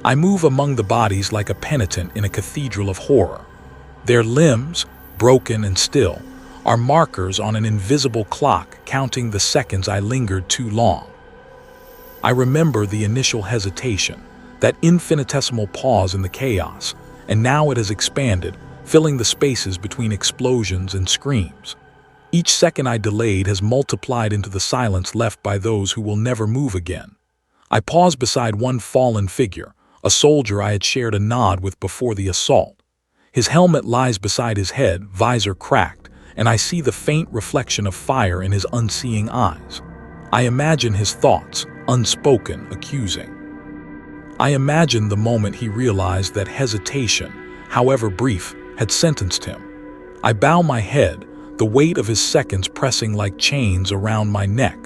Speaker 1: I move among the bodies like a penitent in a cathedral of horror. Their limbs, broken and still, are markers on an invisible clock counting the seconds I lingered too long. I remember the initial hesitation, that infinitesimal pause in the chaos, and now it has expanded, filling the spaces between explosions and screams. Each second I delayed has multiplied into the silence left by those who will never move again. I pause beside one fallen figure, a soldier I had shared a nod with before the assault. His helmet lies beside his head, visor cracked, and I see the faint reflection of fire in his unseeing eyes. I imagine his thoughts, unspoken, accusing. I imagine the moment he realized that hesitation, however brief, had sentenced him. I bow my head, the weight of his seconds pressing like chains around my neck.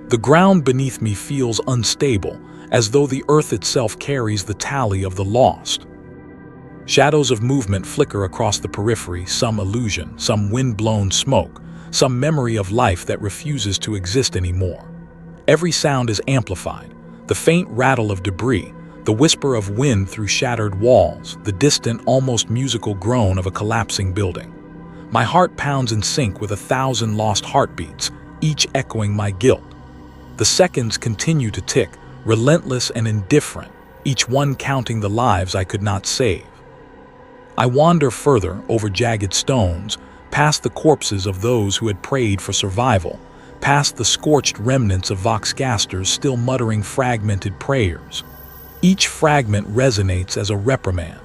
Speaker 1: The ground beneath me feels unstable, as though the earth itself carries the tally of the lost. Shadows of movement flicker across the periphery, some illusion, some wind-blown smoke, some memory of life that refuses to exist anymore. Every sound is amplified, the faint rattle of debris, the whisper of wind through shattered walls, the distant, almost musical groan of a collapsing building. My heart pounds in sync with 1,000 lost heartbeats, each echoing my guilt. The seconds continue to tick, relentless and indifferent, each one counting the lives I could not save. I wander further over jagged stones, past the corpses of those who had prayed for survival, past the scorched remnants of Voxcasters still muttering fragmented prayers. Each fragment resonates as a reprimand.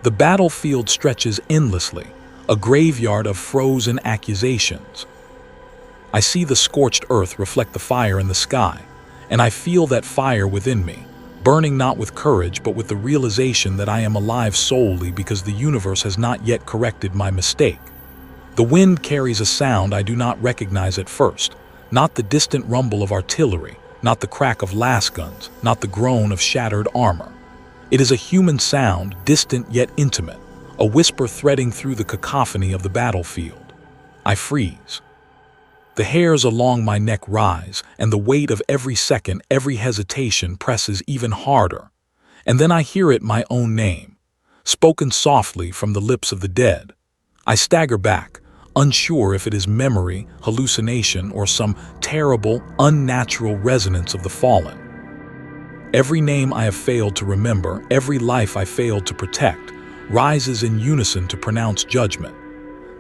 Speaker 1: The battlefield stretches endlessly, a graveyard of frozen accusations. I see the scorched earth reflect the fire in the sky, and I feel that fire within me, burning not with courage but with the realization that I am alive solely because the universe has not yet corrected my mistake. The wind carries a sound I do not recognize at first, not the distant rumble of artillery, not the crack of lasguns, not the groan of shattered armor. It is a human sound, distant yet intimate, a whisper threading through the cacophony of the battlefield. I freeze. The hairs along my neck rise, and the weight of every second, every hesitation presses even harder. And then I hear it, my own name, spoken softly from the lips of the dead. I stagger back, unsure if it is memory, hallucination, or some terrible, unnatural resonance of the fallen. Every name I have failed to remember, every life I failed to protect, rises in unison to pronounce judgment.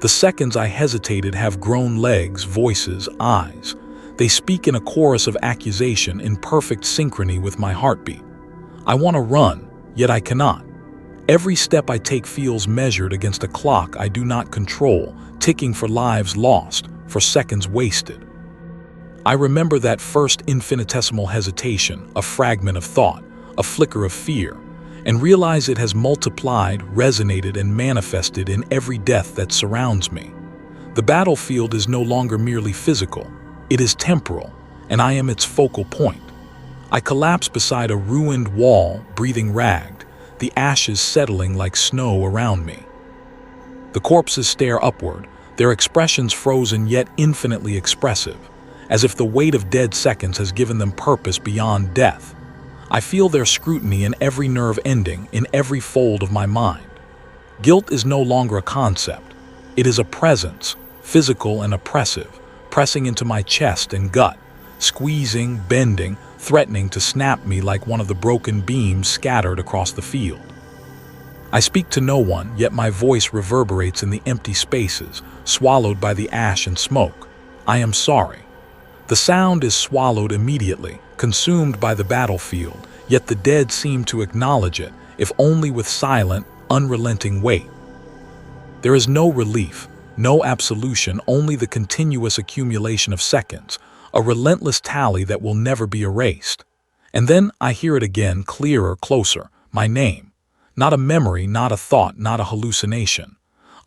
Speaker 1: The seconds I hesitated have grown legs, voices, eyes. They speak in a chorus of accusation in perfect synchrony with my heartbeat. I want to run, yet I cannot. Every step I take feels measured against a clock I do not control, ticking for lives lost, for seconds wasted. I remember that first infinitesimal hesitation, a fragment of thought, a flicker of fear, and realize it has multiplied, resonated, and manifested in every death that surrounds me. The battlefield is no longer merely physical, it is temporal, and I am its focal point. I collapse beside a ruined wall, breathing ragged, the ashes settling like snow around me. The corpses stare upward, their expressions frozen yet infinitely expressive, as if the weight of dead seconds has given them purpose beyond death. I feel their scrutiny in every nerve ending, in every fold of my mind. Guilt is no longer a concept. It is a presence, physical and oppressive, pressing into my chest and gut, squeezing, bending, threatening to snap me like one of the broken beams scattered across the field. I speak to no one, yet my voice reverberates in the empty spaces, swallowed by the ash and smoke. I am sorry. The sound is swallowed immediately, consumed by the battlefield, yet the dead seem to acknowledge it, if only with silent, unrelenting weight. There is no relief, no absolution, only the continuous accumulation of seconds, a relentless tally that will never be erased. And then I hear it again, clearer, closer, my name. Not a memory, not a thought, not a hallucination.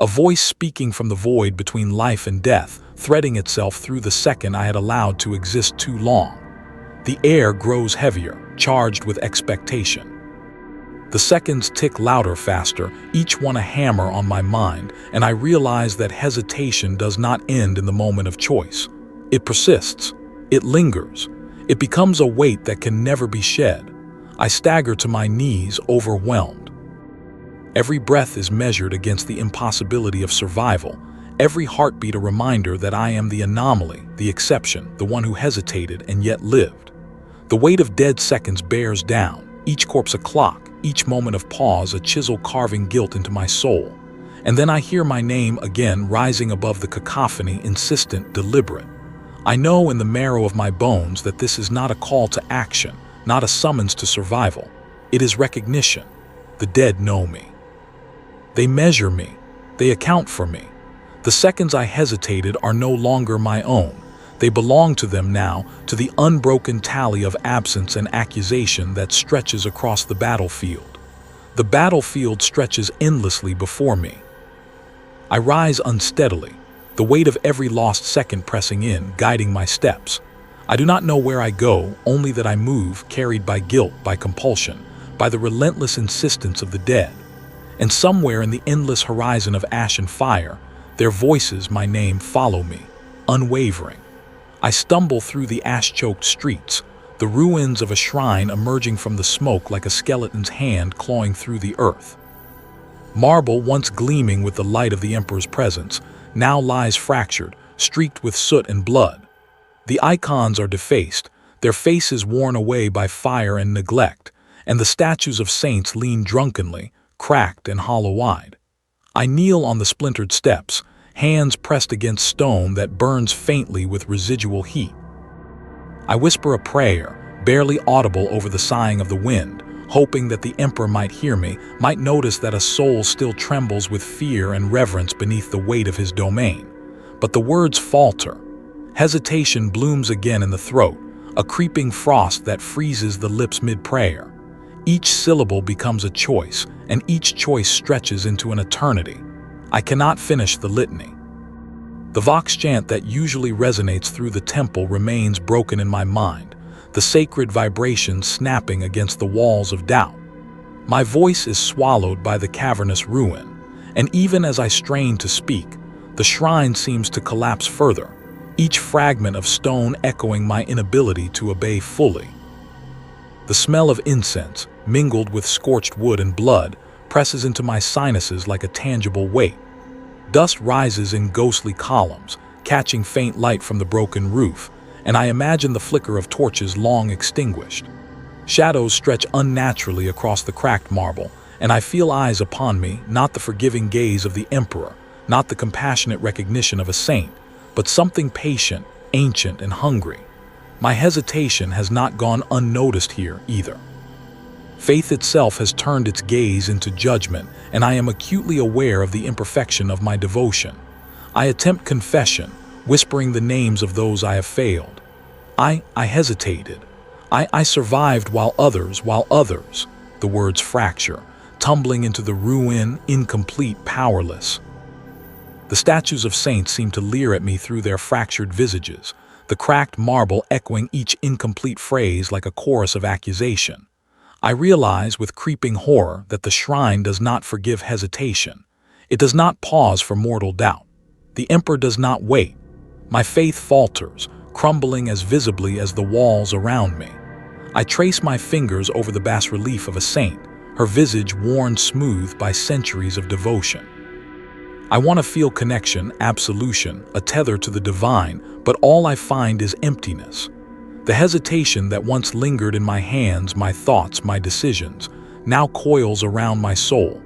Speaker 1: A voice speaking from the void between life and death, threading itself through the second I had allowed to exist too long. The air grows heavier, charged with expectation. The seconds tick louder, faster, each one a hammer on my mind, and I realize that hesitation does not end in the moment of choice. It persists. It lingers. It becomes a weight that can never be shed. I stagger to my knees, overwhelmed. Every breath is measured against the impossibility of survival, every heartbeat a reminder that I am the anomaly, the exception, the one who hesitated and yet lived. The weight of dead seconds bears down, each corpse a clock, each moment of pause a chisel carving guilt into my soul. And then I hear my name again rising above the cacophony, insistent, deliberate. I know in the marrow of my bones that this is not a call to action, not a summons to survival. It is recognition. The dead know me. They measure me. They account for me. The seconds I hesitated are no longer my own. They belong to them now, to the unbroken tally of absence and accusation that stretches across the battlefield. The battlefield stretches endlessly before me. I rise unsteadily, the weight of every lost second pressing in, guiding my steps. I do not know where I go, only that I move, carried by guilt, by compulsion, by the relentless insistence of the dead. And somewhere in the endless horizon of ash and fire, their voices, my name, follow me, unwavering. I stumble through the ash-choked streets, the ruins of a shrine emerging from the smoke like a skeleton's hand clawing through the earth. Marble, once gleaming with the light of the Emperor's presence, now lies fractured, streaked with soot and blood. The icons are defaced, their faces worn away by fire and neglect, and the statues of saints lean drunkenly, cracked and hollow-eyed. I kneel on the splintered steps, hands pressed against stone that burns faintly with residual heat. I whisper a prayer, barely audible over the sighing of the wind, hoping that the Emperor might hear me, might notice that a soul still trembles with fear and reverence beneath the weight of his domain. But the words falter. Hesitation blooms again in the throat, a creeping frost that freezes the lips mid-prayer. Each syllable becomes a choice, and each choice stretches into an eternity. I cannot finish the litany. The vox chant that usually resonates through the temple remains broken in my mind, the sacred vibration snapping against the walls of doubt. My voice is swallowed by the cavernous ruin, and even as I strain to speak, the shrine seems to collapse further, each fragment of stone echoing my inability to obey fully. The smell of incense, mingled with scorched wood and blood, presses into my sinuses like a tangible weight. Dust rises in ghostly columns, catching faint light from the broken roof, and I imagine the flicker of torches long extinguished. Shadows stretch unnaturally across the cracked marble, and I feel eyes upon me, not the forgiving gaze of the Emperor, not the compassionate recognition of a saint, but something patient, ancient, and hungry. My hesitation has not gone unnoticed here either. Faith itself has turned its gaze into judgment, and I am acutely aware of the imperfection of my devotion. I attempt confession, whispering the names of those I have failed. I hesitated. I survived while others, the words fracture, tumbling into the ruin, incomplete, powerless. The statues of saints seem to leer at me through their fractured visages, the cracked marble echoing each incomplete phrase like a chorus of accusation. I realize with creeping horror that the shrine does not forgive hesitation. It does not pause for mortal doubt. The Emperor does not wait. My faith falters, crumbling as visibly as the walls around me. I trace my fingers over the bas-relief of a saint, her visage worn smooth by centuries of devotion. I want to feel connection, absolution, a tether to the divine, but all I find is emptiness. The hesitation that once lingered in my hands, my thoughts, my decisions, now coils around my soul.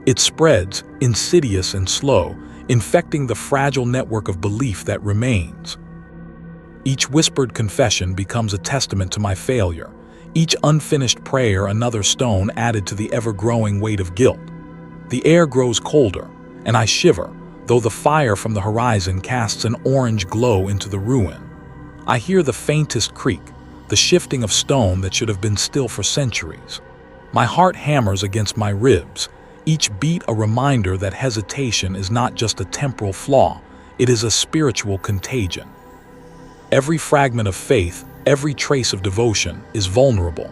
Speaker 1: It spreads, insidious and slow, infecting the fragile network of belief that remains. Each whispered confession becomes a testament to my failure, each unfinished prayer another stone added to the ever-growing weight of guilt. The air grows colder, and I shiver, though the fire from the horizon casts an orange glow into the ruin. I hear the faintest creak, the shifting of stone that should have been still for centuries. My heart hammers against my ribs, each beat a reminder that hesitation is not just a temporal flaw, it is a spiritual contagion. Every fragment of faith, every trace of devotion, is vulnerable.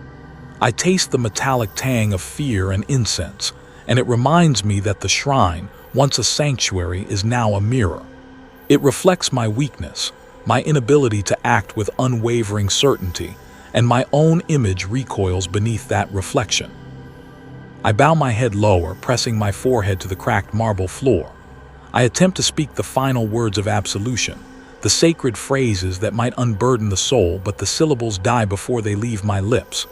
Speaker 1: I taste the metallic tang of fear and incense, and it reminds me that the shrine, once a sanctuary, is now a mirror. It reflects my weakness, my inability to act with unwavering certainty, and my own image recoils beneath that reflection. I bow my head lower, pressing my forehead to the cracked marble floor. I attempt to speak the final words of absolution, the sacred phrases that might unburden the soul, but the syllables die before they leave my lips.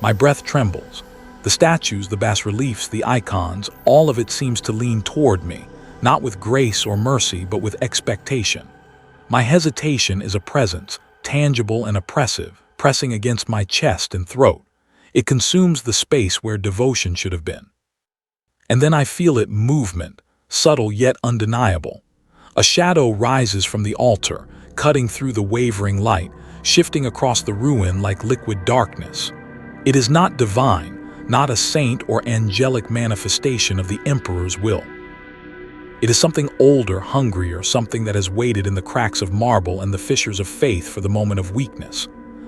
Speaker 1: My breath trembles. The statues, the bas-reliefs, the icons, all of it seems to lean toward me, not with grace or mercy, but with expectation. My hesitation is a presence, tangible and oppressive, pressing against my chest and throat. It consumes the space where devotion should have been. And then I feel it movement, subtle yet undeniable. A shadow rises from the altar, cutting through the wavering light, shifting across the ruin like liquid darkness. It is not divine, not a saint or angelic manifestation of the Emperor's will. It is something older, hungrier, something that has waited in the cracks of marble and the fissures of faith for the moment of weakness.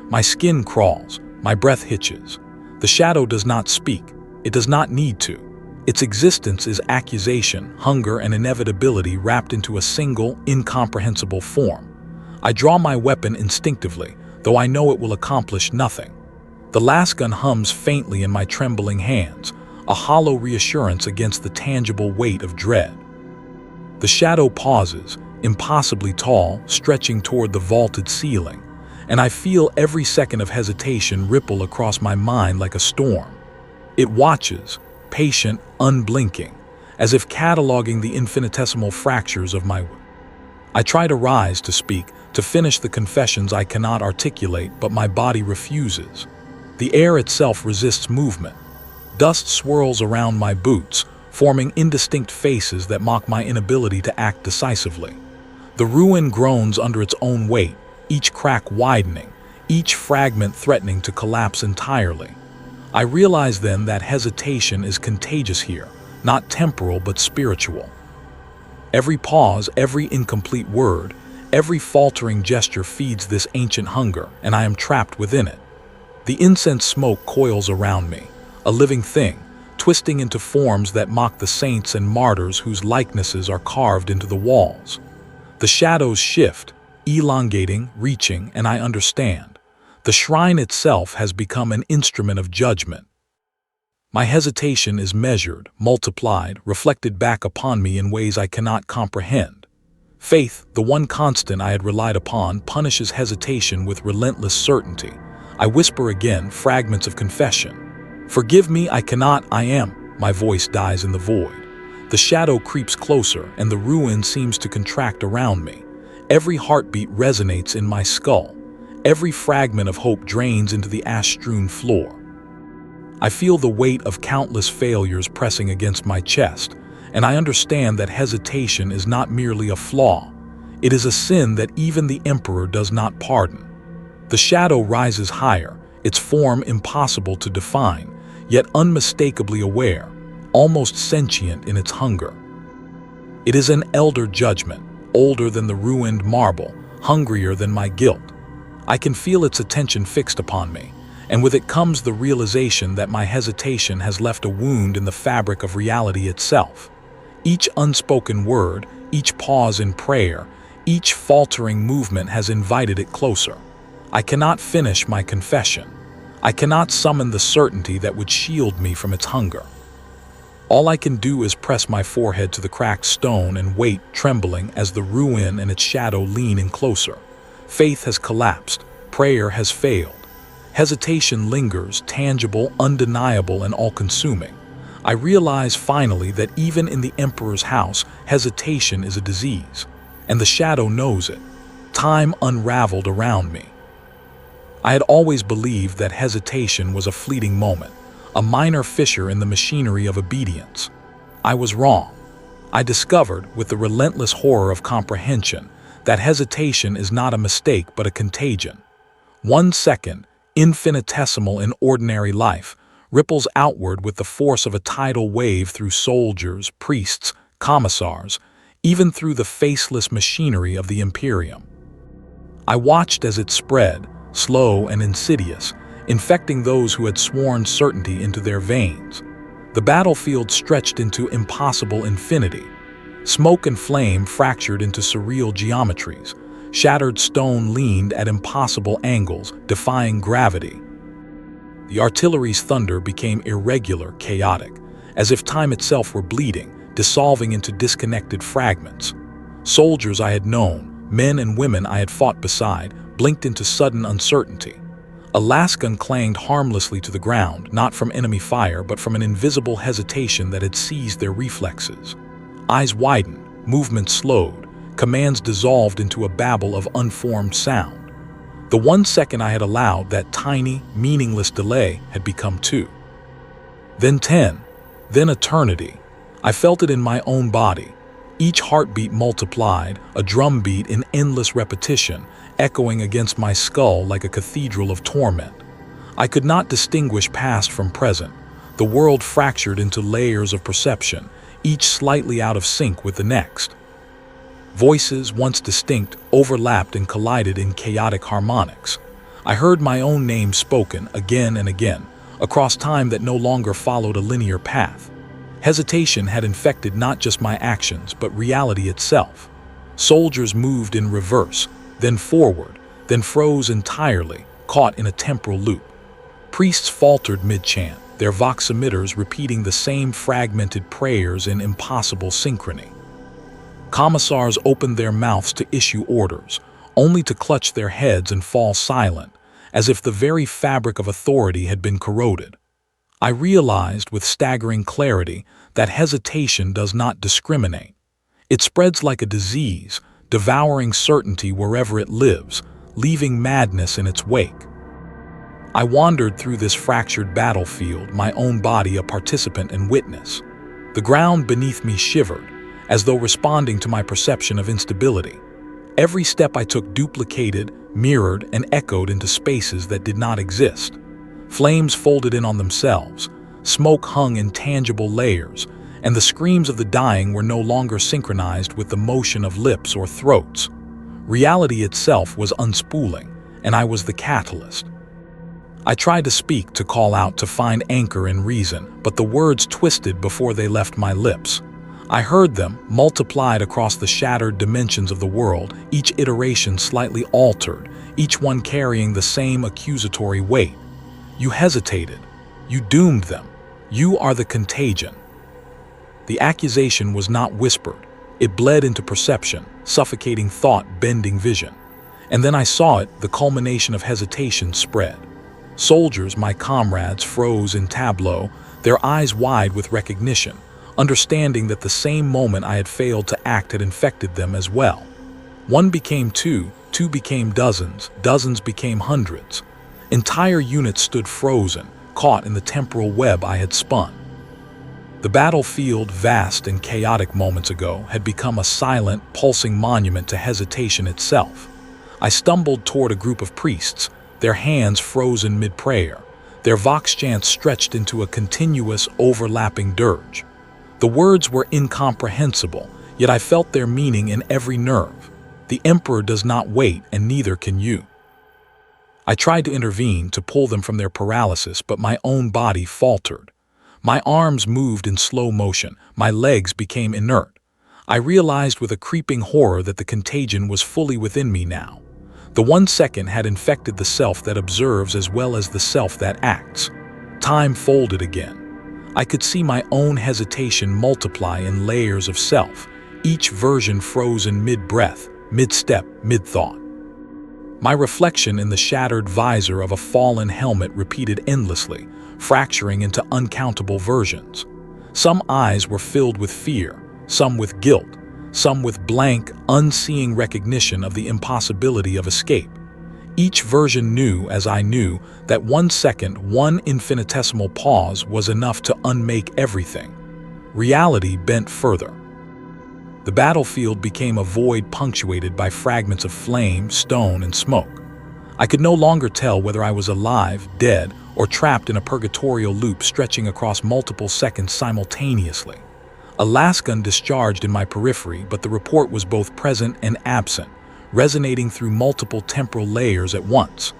Speaker 1: My skin crawls, my breath hitches. The shadow does not speak. It does not need to. Its existence is accusation, hunger, and inevitability wrapped into a single, incomprehensible form. I draw my weapon instinctively, though I know it will accomplish nothing. The lasgun hums faintly in my trembling hands, a hollow reassurance against the tangible weight of dread. The shadow pauses, impossibly tall, stretching toward the vaulted ceiling, and I feel every second of hesitation ripple across my mind like a storm. It watches, patient, unblinking, as if cataloging the infinitesimal fractures of my will. I try to rise, to speak, to finish the confessions I cannot articulate, but my body refuses. The air itself resists movement. Dust swirls around my boots, forming indistinct faces that mock my inability to act decisively. The ruin groans under its own weight, each crack widening, each fragment threatening to collapse entirely. I realize then that hesitation is contagious here, not temporal but spiritual. Every pause, every incomplete word, every faltering gesture feeds this ancient hunger, and I am trapped within it. The incense smoke coils around me, a living thing, twisting into forms that mock the saints and martyrs whose likenesses are carved into the walls. The shadows shift, elongating, reaching, and I understand. The shrine itself has become an instrument of judgment. My hesitation is measured, multiplied, reflected back upon me in ways I cannot comprehend. Faith, the one constant I had relied upon, punishes hesitation with relentless certainty. I whisper again, fragments of confession. "Forgive me, I cannot, I am." My voice dies in the void. The shadow creeps closer, and the ruin seems to contract around me. Every heartbeat resonates in my skull. Every fragment of hope drains into the ash-strewn floor. I feel the weight of countless failures pressing against my chest, and I understand that hesitation is not merely a flaw. It is a sin that even the Emperor does not pardon. The shadow rises higher, its form impossible to define, yet unmistakably aware, almost sentient in its hunger. It is an elder judgment, older than the ruined marble, hungrier than my guilt. I can feel its attention fixed upon me, and with it comes the realization that my hesitation has left a wound in the fabric of reality itself. Each unspoken word, each pause in prayer, each faltering movement has invited it closer. I cannot finish my confession. I cannot summon the certainty that would shield me from its hunger. All I can do is press my forehead to the cracked stone and wait, trembling, as the ruin and its shadow lean in closer. Faith has collapsed. Prayer has failed. Hesitation lingers, tangible, undeniable, and all-consuming. I realize finally that even in the Emperor's house, hesitation is a disease, and the shadow knows it. Time unraveled around me. I had always believed that hesitation was a fleeting moment, a minor fissure in the machinery of obedience. I was wrong. I discovered, with the relentless horror of comprehension, that hesitation is not a mistake but a contagion. 1 second, infinitesimal in ordinary life, ripples outward with the force of a tidal wave through soldiers, priests, commissars, even through the faceless machinery of the Imperium. I watched as it spread, slow and insidious, infecting those who had sworn certainty into their veins. The battlefield stretched into impossible infinity. Smoke and flame fractured into surreal geometries. Shattered stone leaned at impossible angles, defying gravity. The artillery's thunder became irregular, chaotic, as if time itself were bleeding, dissolving into disconnected fragments. Soldiers I had known, men and women I had fought beside, blinked into sudden uncertainty. A lasgun clanged harmlessly to the ground, not from enemy fire, but from an invisible hesitation that had seized their reflexes. Eyes widened, movement slowed, commands dissolved into a babble of unformed sound. The 1 second I had allowed, that tiny, meaningless delay, had become 2. Then 10, then eternity. I felt it in my own body. Each heartbeat multiplied, a drumbeat in endless repetition, echoing against my skull like a cathedral of torment. I could not distinguish past from present. The world fractured into layers of perception, each slightly out of sync with the next. Voices, once distinct, overlapped and collided in chaotic harmonics. I heard my own name spoken again and again, across time that no longer followed a linear path. Hesitation had infected not just my actions, but reality itself. Soldiers moved in reverse, then forward, then froze entirely, caught in a temporal loop. Priests faltered mid-chant, their vox emitters repeating the same fragmented prayers in impossible synchrony. Commissars opened their mouths to issue orders, only to clutch their heads and fall silent, as if the very fabric of authority had been corroded. I realized with staggering clarity that hesitation does not discriminate. It spreads like a disease, devouring certainty wherever it lives, leaving madness in its wake. I wandered through this fractured battlefield, my own body a participant and witness. The ground beneath me shivered, as though responding to my perception of instability. Every step I took duplicated, mirrored, and echoed into spaces that did not exist. Flames folded in on themselves, smoke hung in tangible layers, and the screams of the dying were no longer synchronized with the motion of lips or throats. Reality itself was unspooling, and I was the catalyst. I tried to speak, to call out, to find anchor in reason, but the words twisted before they left my lips. I heard them, multiplied across the shattered dimensions of the world, each iteration slightly altered, each one carrying the same accusatory weight. You hesitated. You doomed them. You are the contagion. The accusation was not whispered. It bled into perception, suffocating thought, bending vision. And then I saw it, the culmination of hesitation spread. Soldiers, my comrades, froze in tableau, their eyes wide with recognition, understanding that the same moment I had failed to act had infected them as well. 1 became 2, 2 became dozens, dozens became hundreds. Entire units stood frozen, caught in the temporal web I had spun. The battlefield, vast and chaotic moments ago, had become a silent, pulsing monument to hesitation itself. I stumbled toward a group of priests, their hands frozen mid-prayer, their vox chants stretched into a continuous, overlapping dirge. The words were incomprehensible, yet I felt their meaning in every nerve. The Emperor does not wait, and neither can you. I tried to intervene, to pull them from their paralysis, but my own body faltered. My arms moved in slow motion, my legs became inert. I realized with a creeping horror that the contagion was fully within me now. The 1 second had infected the self that observes as well as the self that acts. Time folded again. I could see my own hesitation multiply in layers of self, each version frozen mid-breath, mid-step, mid-thought. My reflection in the shattered visor of a fallen helmet repeated endlessly, fracturing into uncountable versions. Some eyes were filled with fear, some with guilt, some with blank, unseeing recognition of the impossibility of escape. Each version knew, as I knew, that 1 second, one infinitesimal pause was enough to unmake everything. Reality bent further. The battlefield became a void punctuated by fragments of flame, stone, and smoke. I could no longer tell whether I was alive, dead, or trapped in a purgatorial loop stretching across multiple seconds simultaneously. A lasgun discharged in my periphery, but the report was both present and absent, resonating through multiple temporal layers at once.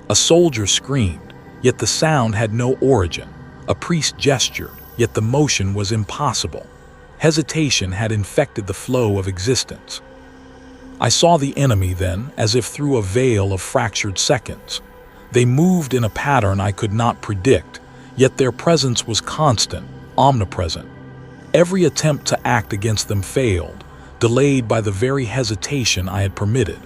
Speaker 1: A soldier screamed, yet the sound had no origin. A priest gestured, yet the motion was impossible. Hesitation had infected the flow of existence. I saw the enemy then, as if through a veil of fractured seconds. They moved in a pattern I could not predict, yet their presence was constant, omnipresent. Every attempt to act against them failed, delayed by the very hesitation I had permitted.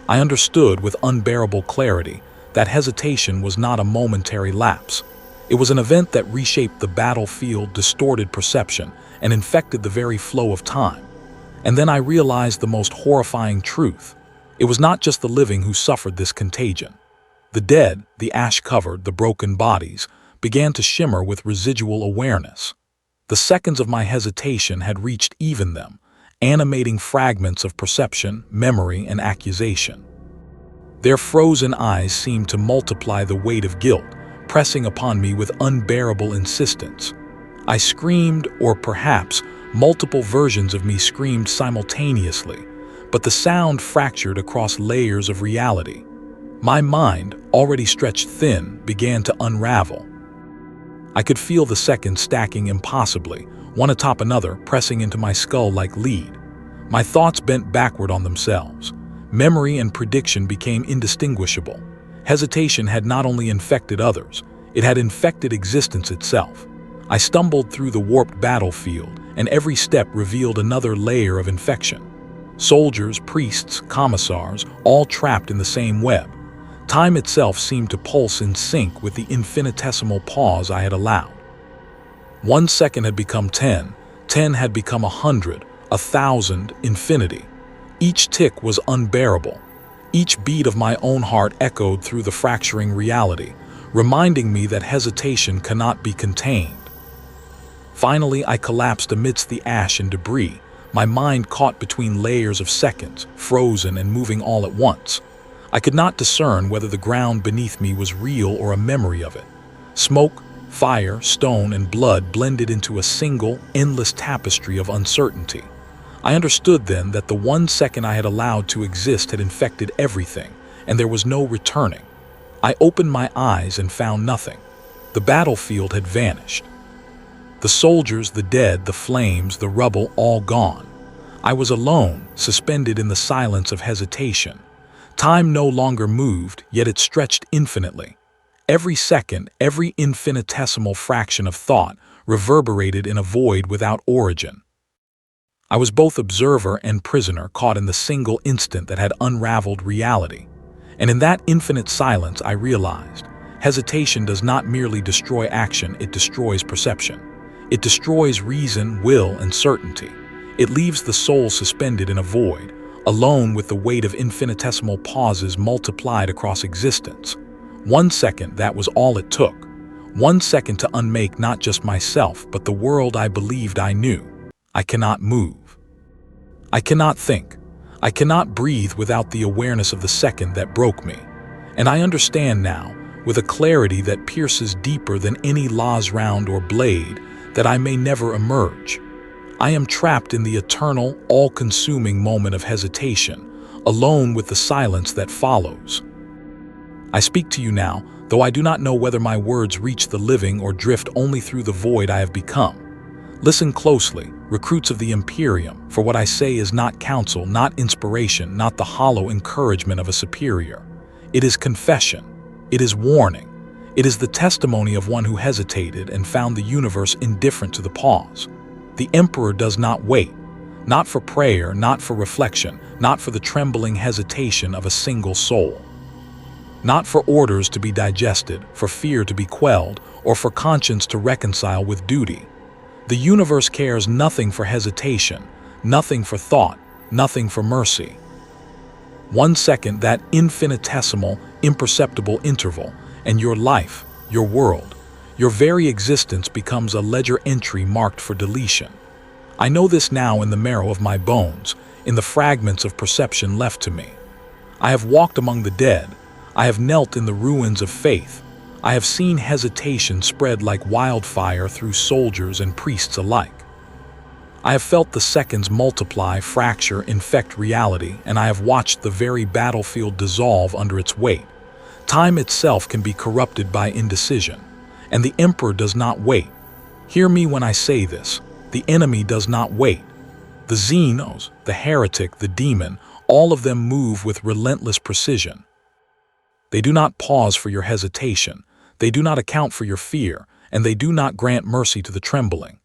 Speaker 1: I understood with unbearable clarity that hesitation was not a momentary lapse. It was an event that reshaped the battlefield, distorted perception, and infected the very flow of time. And then I realized the most horrifying truth. It was not just the living who suffered this contagion. The dead, the ash-covered, the broken bodies, began to shimmer with residual awareness. The seconds of my hesitation had reached even them, animating fragments of perception, memory, and accusation. Their frozen eyes seemed to multiply the weight of guilt, pressing upon me with unbearable insistence. I screamed, or perhaps multiple versions of me screamed simultaneously, but the sound fractured across layers of reality. My mind, already stretched thin, began to unravel. I could feel the seconds stacking impossibly, one atop another, pressing into my skull like lead. My thoughts bent backward on themselves. Memory and prediction became indistinguishable. Hesitation had not only infected others, it had infected existence itself. I stumbled through the warped battlefield, and every step revealed another layer of infection. Soldiers, priests, commissars, all trapped in the same web. Time itself seemed to pulse in sync with the infinitesimal pause I had allowed. 1 second had become 10, 10 had become 100, 1,000, infinity. Each tick was unbearable. Each beat of my own heart echoed through the fracturing reality, reminding me that hesitation cannot be contained. Finally, I collapsed amidst the ash and debris, my mind caught between layers of seconds, frozen and moving all at once. I could not discern whether the ground beneath me was real or a memory of it. Smoke, fire, stone, and blood blended into a single, endless tapestry of uncertainty. I understood then that the 1 second I had allowed to exist had infected everything, and there was no returning. I opened my eyes and found nothing. The battlefield had vanished. The soldiers, the dead, the flames, the rubble, all gone. I was alone, suspended in the silence of hesitation. Time no longer moved, yet it stretched infinitely. Every second, every infinitesimal fraction of thought reverberated in a void without origin. I was both observer and prisoner, caught in the single instant that had unraveled reality. And in that infinite silence I realized, hesitation does not merely destroy action, it destroys perception. It destroys reason, will, and certainty. It leaves the soul suspended in a void, alone with the weight of infinitesimal pauses multiplied across existence. 1 second, that was all it took. 1 second to unmake not just myself, but the world I believed I knew. I cannot move. I cannot think. I cannot breathe without the awareness of the second that broke me. And I understand now, with a clarity that pierces deeper than any law's round or blade, that I may never emerge. I am trapped in the eternal, all-consuming moment of hesitation, alone with the silence that follows. I speak to you now, though I do not know whether my words reach the living or drift only through the void I have become. Listen closely, recruits of the Imperium, for what I say is not counsel, not inspiration, not the hollow encouragement of a superior. It is confession. It is warning. It is the testimony of one who hesitated and found the universe indifferent to the pause. The Emperor does not wait, not for prayer, not for reflection, not for the trembling hesitation of a single soul. Not for orders to be digested, for fear to be quelled, or for conscience to reconcile with duty. The universe cares nothing for hesitation, nothing for thought, nothing for mercy. 1 second, that infinitesimal, imperceptible interval, and your life, your world, your very existence becomes a ledger entry marked for deletion. I know this now in the marrow of my bones, in the fragments of perception left to me. I have walked among the dead. I have knelt in the ruins of faith. I have seen hesitation spread like wildfire through soldiers and priests alike. I have felt the seconds multiply, fracture, infect reality, and I have watched the very battlefield dissolve under its weight. Time itself can be corrupted by indecision, and the Emperor does not wait. Hear me when I say this. The enemy does not wait. The Xenos, the heretic, the demon, all of them move with relentless precision. They do not pause for your hesitation. They do not account for your fear, and they do not grant mercy to the trembling.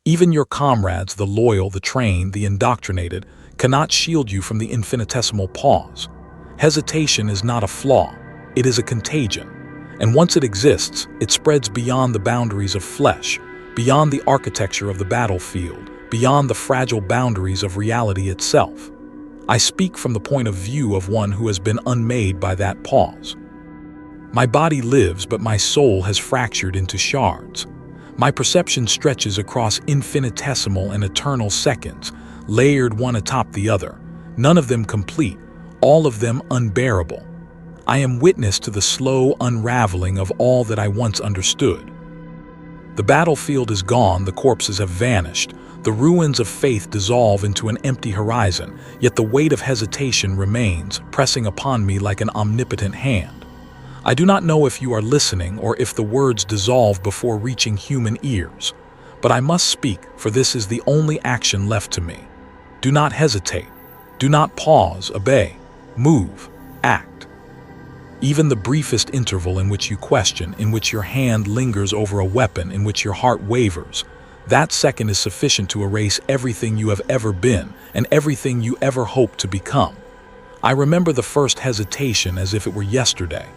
Speaker 1: Even your comrades, the loyal, the trained, the indoctrinated, cannot shield you from the infinitesimal pause. Hesitation is not a flaw. It is a contagion. And once it exists, it spreads beyond the boundaries of flesh, beyond the architecture of the battlefield, beyond the fragile boundaries of reality itself. I speak from the point of view of one who has been unmade by that pause. My body lives, but my soul has fractured into shards. My perception stretches across infinitesimal and eternal seconds, layered one atop the other, none of them complete, all of them unbearable. I am witness to the slow unraveling of all that I once understood. The battlefield is gone, the corpses have vanished, the ruins of faith dissolve into an empty horizon, yet the weight of hesitation remains, pressing upon me like an omnipotent hand. I do not know if you are listening or if the words dissolve before reaching human ears, but I must speak, for this is the only action left to me. Do not hesitate. Do not pause, obey, move, act. Even the briefest interval in which you question, in which your hand lingers over a weapon, in which your heart wavers, that second is sufficient to erase everything you have ever been and everything you ever hoped to become. I remember the first hesitation as if it were yesterday.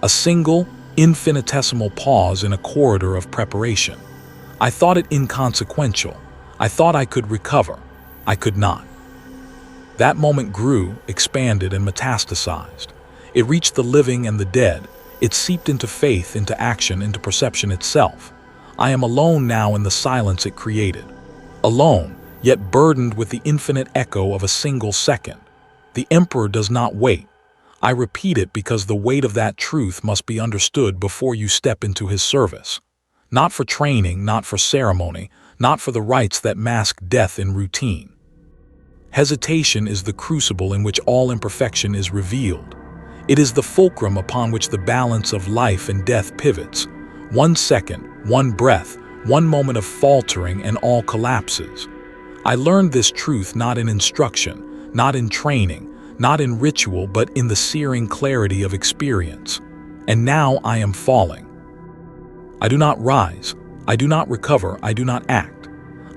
Speaker 1: A single, infinitesimal pause in a corridor of preparation. I thought it inconsequential. I thought I could recover. I could not. That moment grew, expanded, and metastasized. It reached the living and the dead. It seeped into faith, into action, into perception itself. I am alone now in the silence it created. Alone, yet burdened with the infinite echo of a single second. The Emperor does not wait. I repeat it because the weight of that truth must be understood before you step into his service. Not for training, not for ceremony, not for the rites that mask death in routine. Hesitation is the crucible in which all imperfection is revealed. It is the fulcrum upon which the balance of life and death pivots. 1 second, 1 breath, 1 moment of faltering, and all collapses. I learned this truth not in instruction, not in training, not in ritual, but in the searing clarity of experience. And now I am falling. I do not rise. I do not recover. I do not act.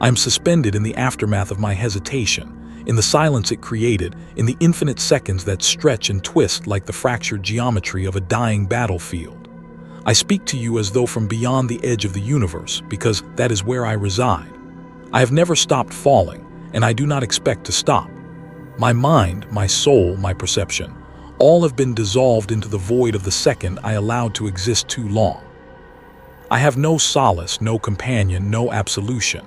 Speaker 1: I am suspended in the aftermath of my hesitation, in the silence it created, in the infinite seconds that stretch and twist like the fractured geometry of a dying battlefield. I speak to you as though from beyond the edge of the universe, because that is where I reside. I have never stopped falling, and I do not expect to stop. My mind, my soul, my perception, all have been dissolved into the void of the second I allowed to exist too long. I have no solace, no companion, no absolution.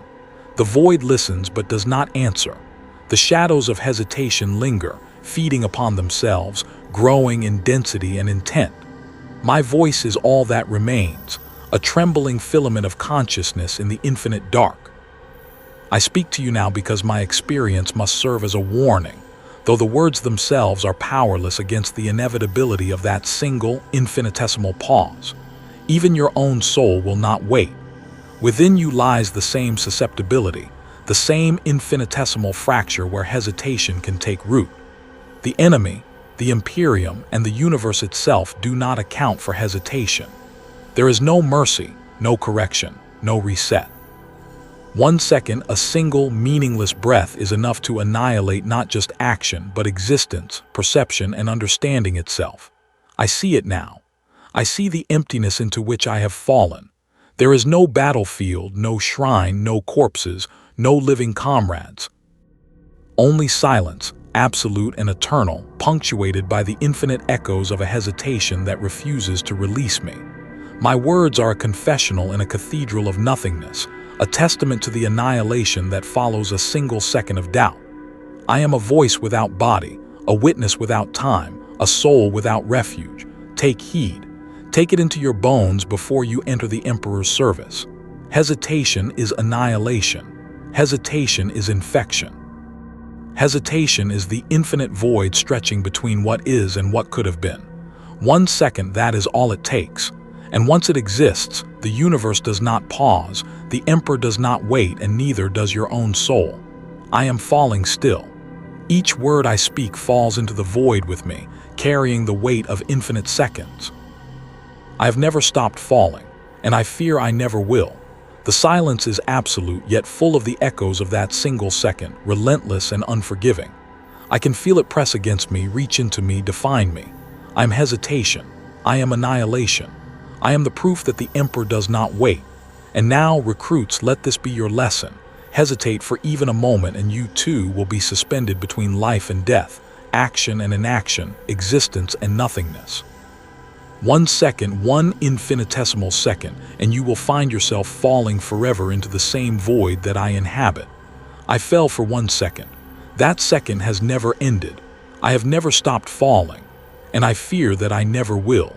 Speaker 1: The void listens but does not answer. The shadows of hesitation linger, feeding upon themselves, growing in density and intent. My voice is all that remains, a trembling filament of consciousness in the infinite dark. I speak to you now because my experience must serve as a warning, though the words themselves are powerless against the inevitability of that single, infinitesimal pause. Even your own soul will not wait. Within you lies the same susceptibility, the same infinitesimal fracture where hesitation can take root. The enemy, the Imperium, and the universe itself do not account for hesitation. There is no mercy, no correction, no reset. 1 second, a single, meaningless breath is enough to annihilate not just action, but existence, perception, and understanding itself. I see it now. I see the emptiness into which I have fallen. There is no battlefield, no shrine, no corpses, no living comrades. Only silence, absolute and eternal, punctuated by the infinite echoes of a hesitation that refuses to release me. My words are a confessional in a cathedral of nothingness, a testament to the annihilation that follows a single second of doubt. I am a voice without body, a witness without time, a soul without refuge. Take heed. Take it into your bones before you enter the Emperor's service. Hesitation is annihilation. Hesitation is infection. Hesitation is the infinite void stretching between what is and what could have been. 1 second, that is all it takes. And once it exists, the universe does not pause, the Emperor does not wait, and neither does your own soul. I am falling still. Each word I speak falls into the void with me, carrying the weight of infinite seconds. I have never stopped falling, and I fear I never will. The silence is absolute, yet full of the echoes of that single second, relentless and unforgiving. I can feel it press against me, reach into me, define me. I am hesitation. I am annihilation. I am the proof that the Emperor does not wait. And now, recruits, let this be your lesson. Hesitate for even a moment and you too will be suspended between life and death, action and inaction, existence and nothingness. 1 second, one infinitesimal second, and you will find yourself falling forever into the same void that I inhabit. I fell for 1 second. That second has never ended. I have never stopped falling, and I fear that I never will.